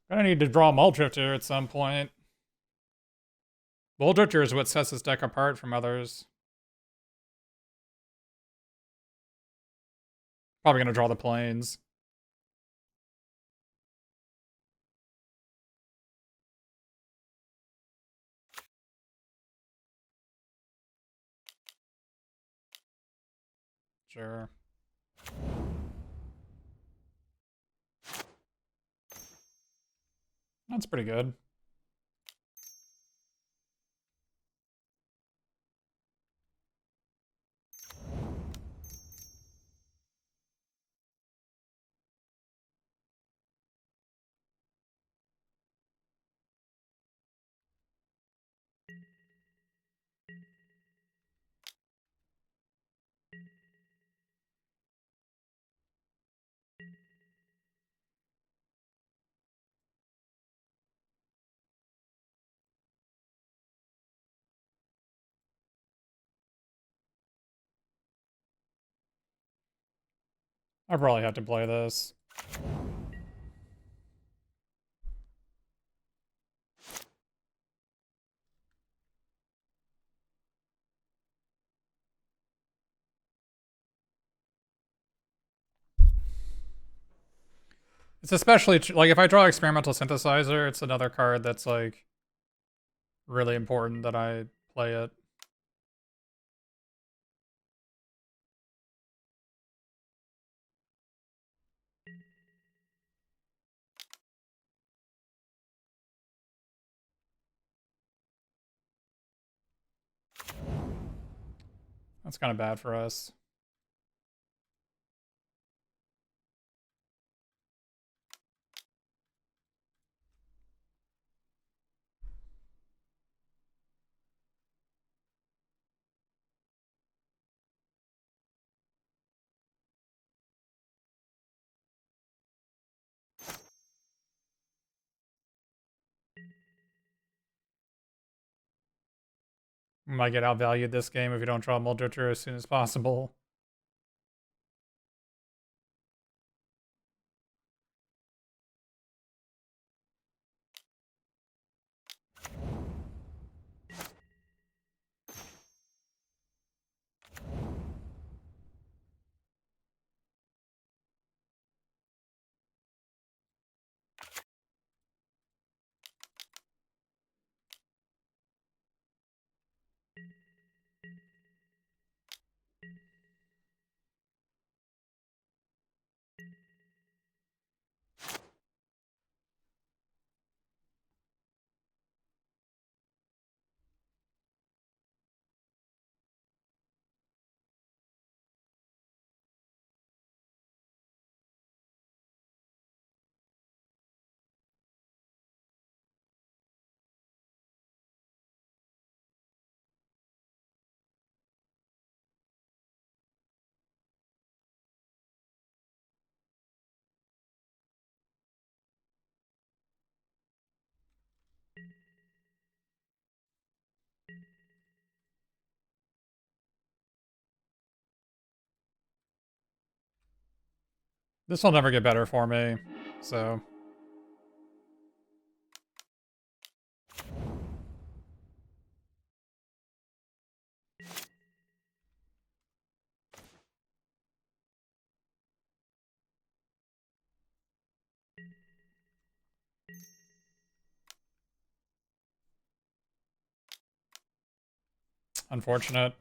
Gonna need to draw Muldrifter at some point. Muldrifter is what sets this deck apart from others. Probably gonna draw the plains. Sure. That's pretty good. I probably have to play this. It's especially like if I draw Experimental Synthesizer, it's another card that's like really important that I play it. That's kind of bad for us. We might get outvalued this game if we don't draw Muldrifter as soon as possible. This will never get better for me, so. Unfortunate.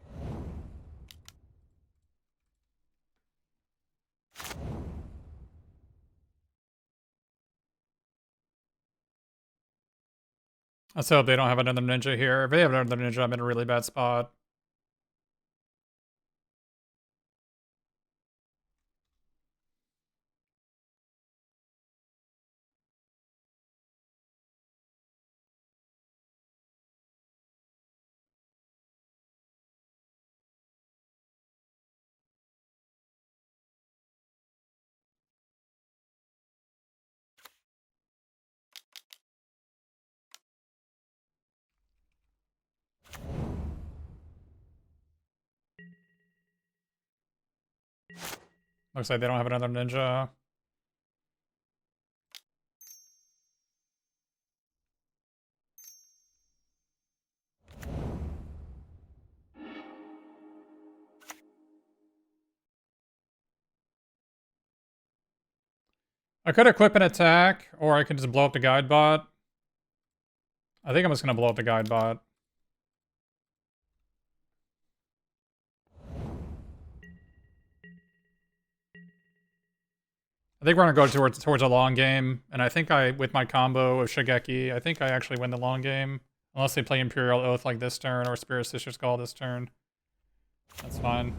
Let's hope they don't have another ninja here. If they have another ninja, I'm in a really bad spot. Looks like they don't have another ninja. I could equip an attack, or I could just blow up the guide bot. I think I'm just gonna blow up the guide bot. I think we're gonna go towards a long game, and I think with my combo of Shigeki, I think I actually win the long game. Unless they play Imperial Oath like this turn, or Spirit Sister's Call this turn. That's fine.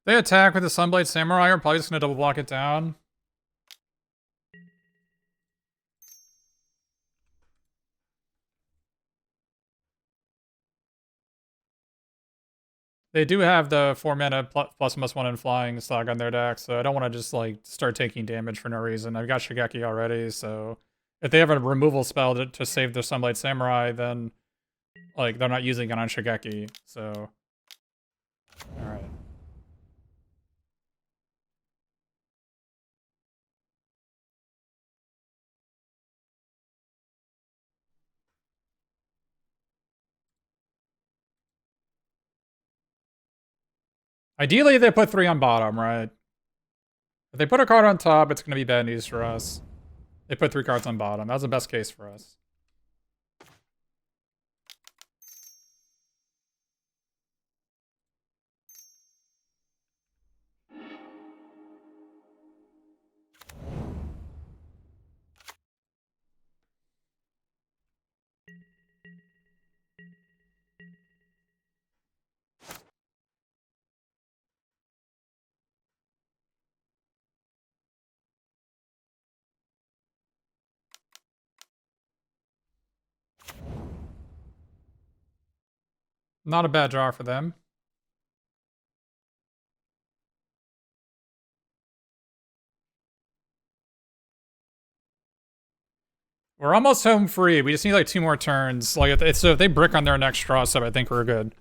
They attack with the Sunblade Samurai, I'm probably just gonna double block it down. They do have the 4 mana plus +1 in flying slog on their deck, so I don't want to just like start taking damage for no reason. I've got Shigeki already, so if they have a removal spell to save their Sunblade Samurai, then like they're not using it on Shigeki. So, all right. Ideally, they put 3 on bottom, right? If they put a card on top, it's going to be bad news for us. They put 3 cards on bottom. That was the best case for us. Not a bad draw for them. We're almost home free. We just need like 2 more turns. Like, so if they brick on their next draw step, I think we're good.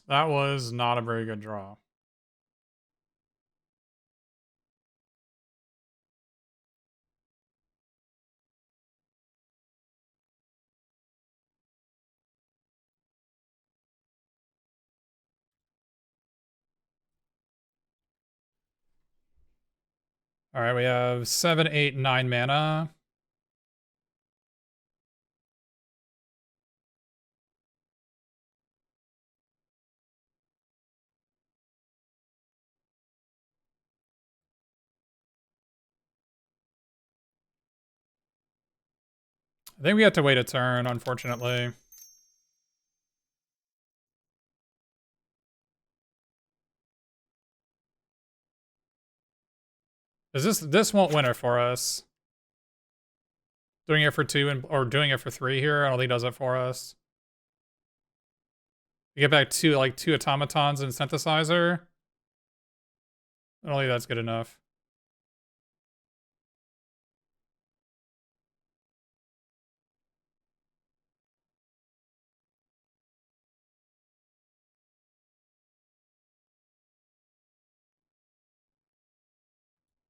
That was not a very good draw. All right, we have 7, 8, 9 mana. I think we have to wait a turn, unfortunately. Is this won't win it for us. Doing it for 2 and or doing it for 3 here, I don't think does it for us. We get back two automatons and synthesizer. I don't think that's good enough.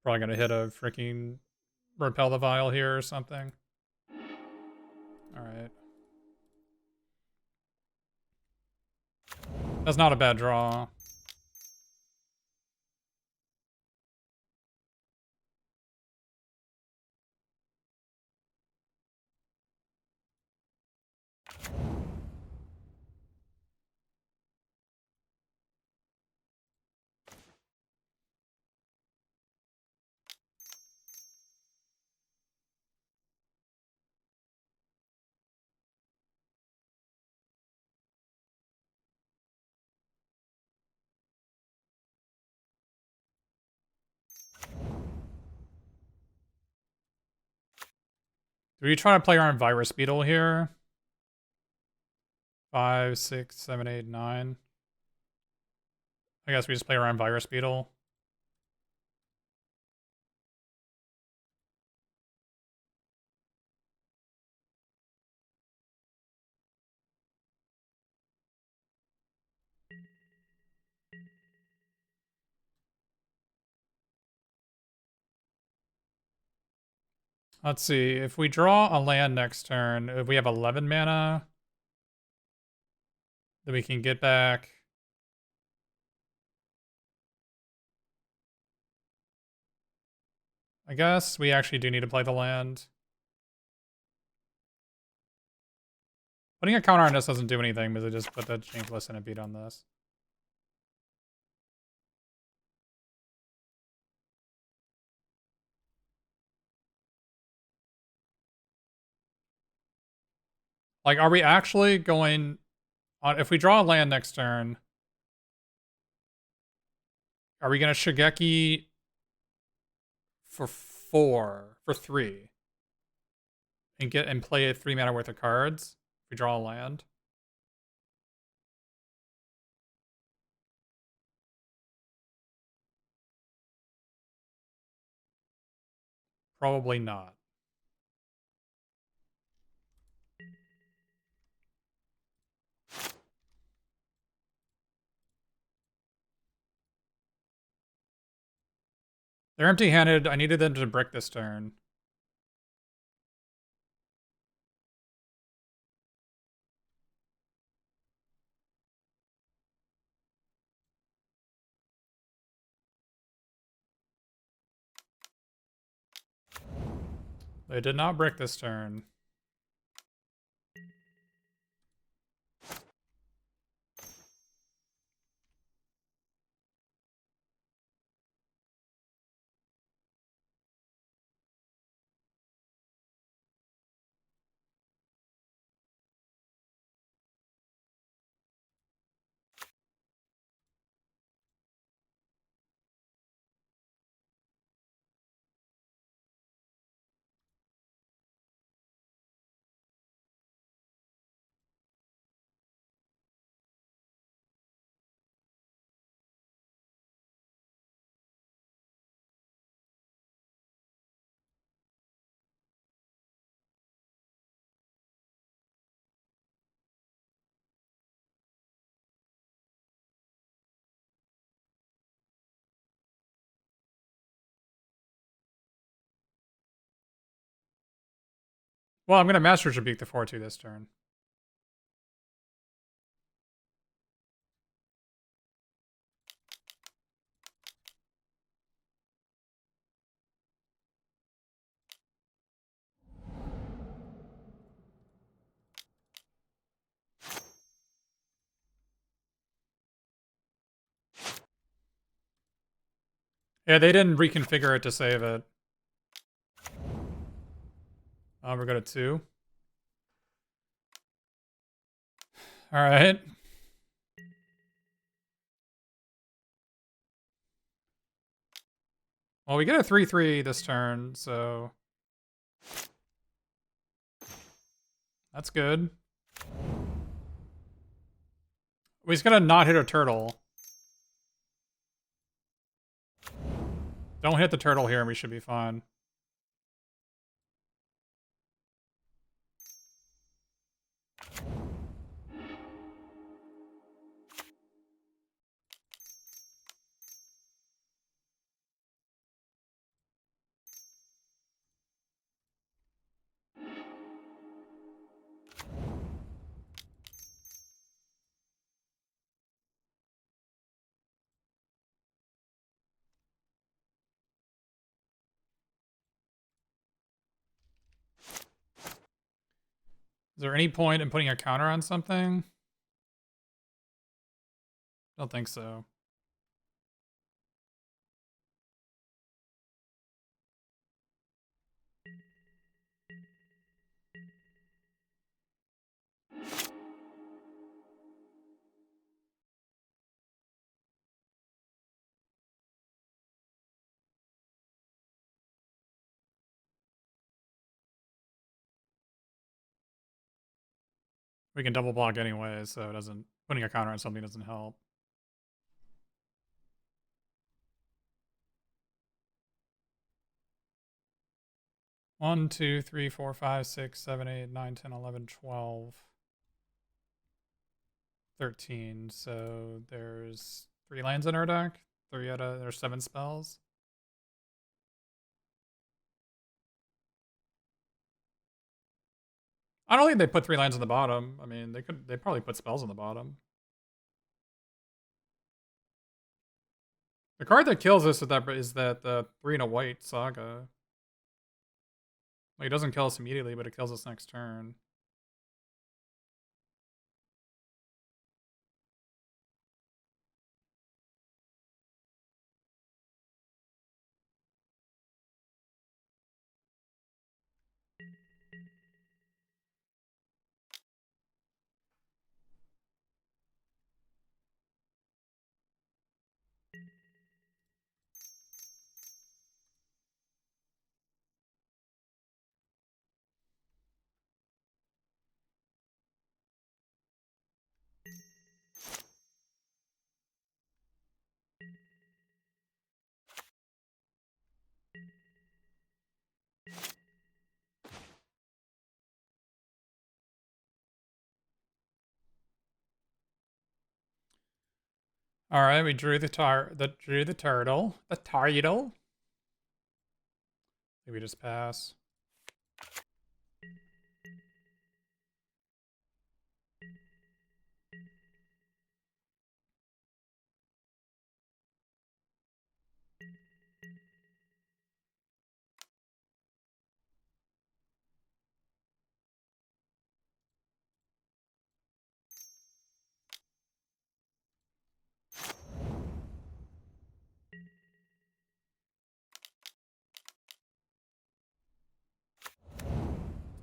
Probably gonna hit a freaking repel the vial here or something. Alright. That's not a bad draw. Do we try to play around Virus Beetle here? 5, 6, 7, 8, 9. I guess we just play around Virus Beetle. Let's see. If we draw a land next turn, if we have 11 mana, then we can get back. I guess we actually do need to play the land. Putting a counter on this doesn't do anything because I just put the Changeless and a beat on this. Like, are we actually going on? If we draw a land next turn, are we going to Shigeki for 3, and play a 3 mana worth of cards? If we draw a land, probably not. They're empty-handed. I needed them to brick this turn. They did not brick this turn. Well, I'm gonna Master Rebuke the 4-2 this turn. Yeah, they didn't reconfigure it to save it. We're good at 2. Alright. Well, we get a 3-3 this turn, so that's good. He's gonna not hit a turtle. Don't hit the turtle here and we should be fine. Is there any point in putting a counter on something? Don't think so. We can double block anyway, so it doesn't. Putting a counter on something doesn't help. One, 2, 3, 4, 5, 6, 7, 8, 9, 10, 11, 12, 13. So there's 3 lands in our deck. There's 7 spells. I don't think they put 3 lands on the bottom. I mean, they probably put spells on the bottom. The card that kills us is that the 3 and a white saga. Like, it doesn't kill us immediately, but it kills us next turn. All right, we drew the turtle. The turtle. Maybe we just pass.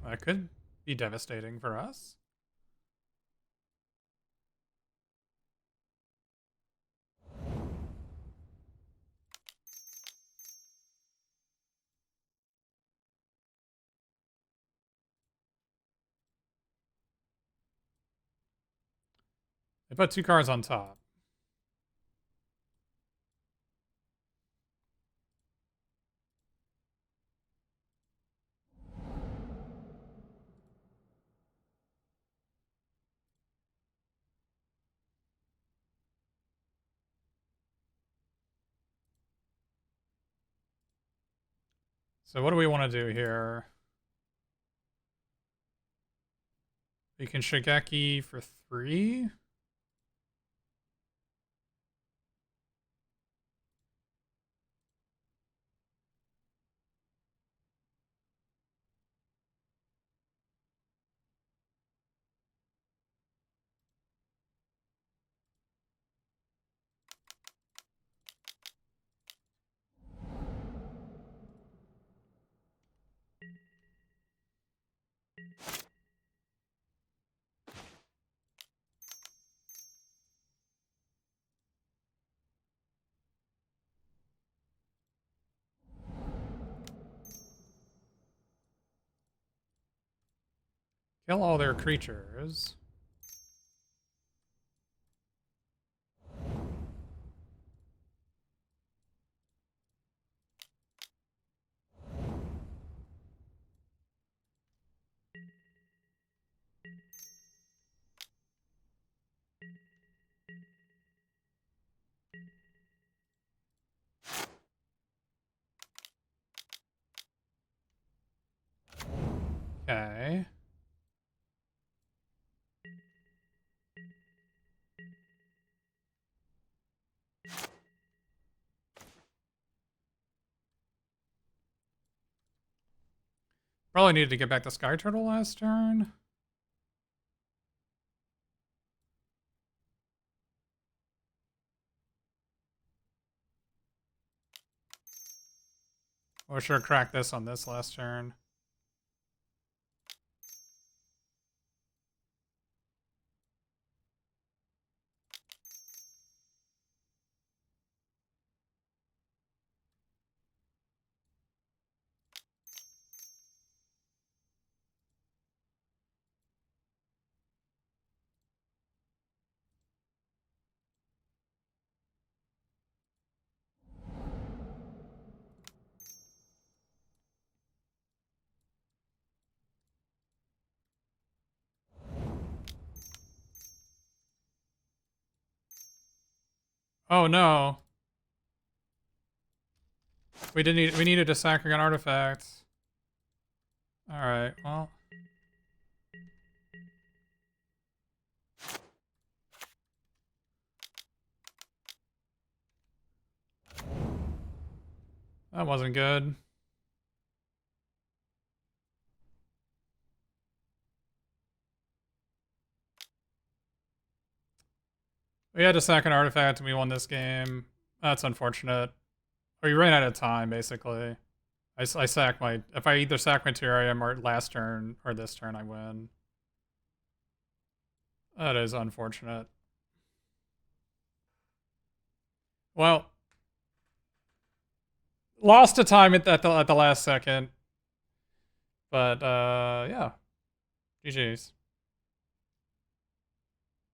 That could be devastating for us. They put 2 cards on top. So what do we want to do here? You can Shigeki for 3. Kill all their creatures. Okay. Probably needed to get back the Sky Turtle last turn. Or should have cracked this on this last turn. Oh no. We needed to sack an artifact. Alright, well. That wasn't good. We had to sack an artifact and we won this game. That's unfortunate. Or you ran out of time, basically. I sack my... If I either sack my Terrarium or last turn or this turn, I win. That is unfortunate. Well, lost to time at the last second. But, yeah. GG's.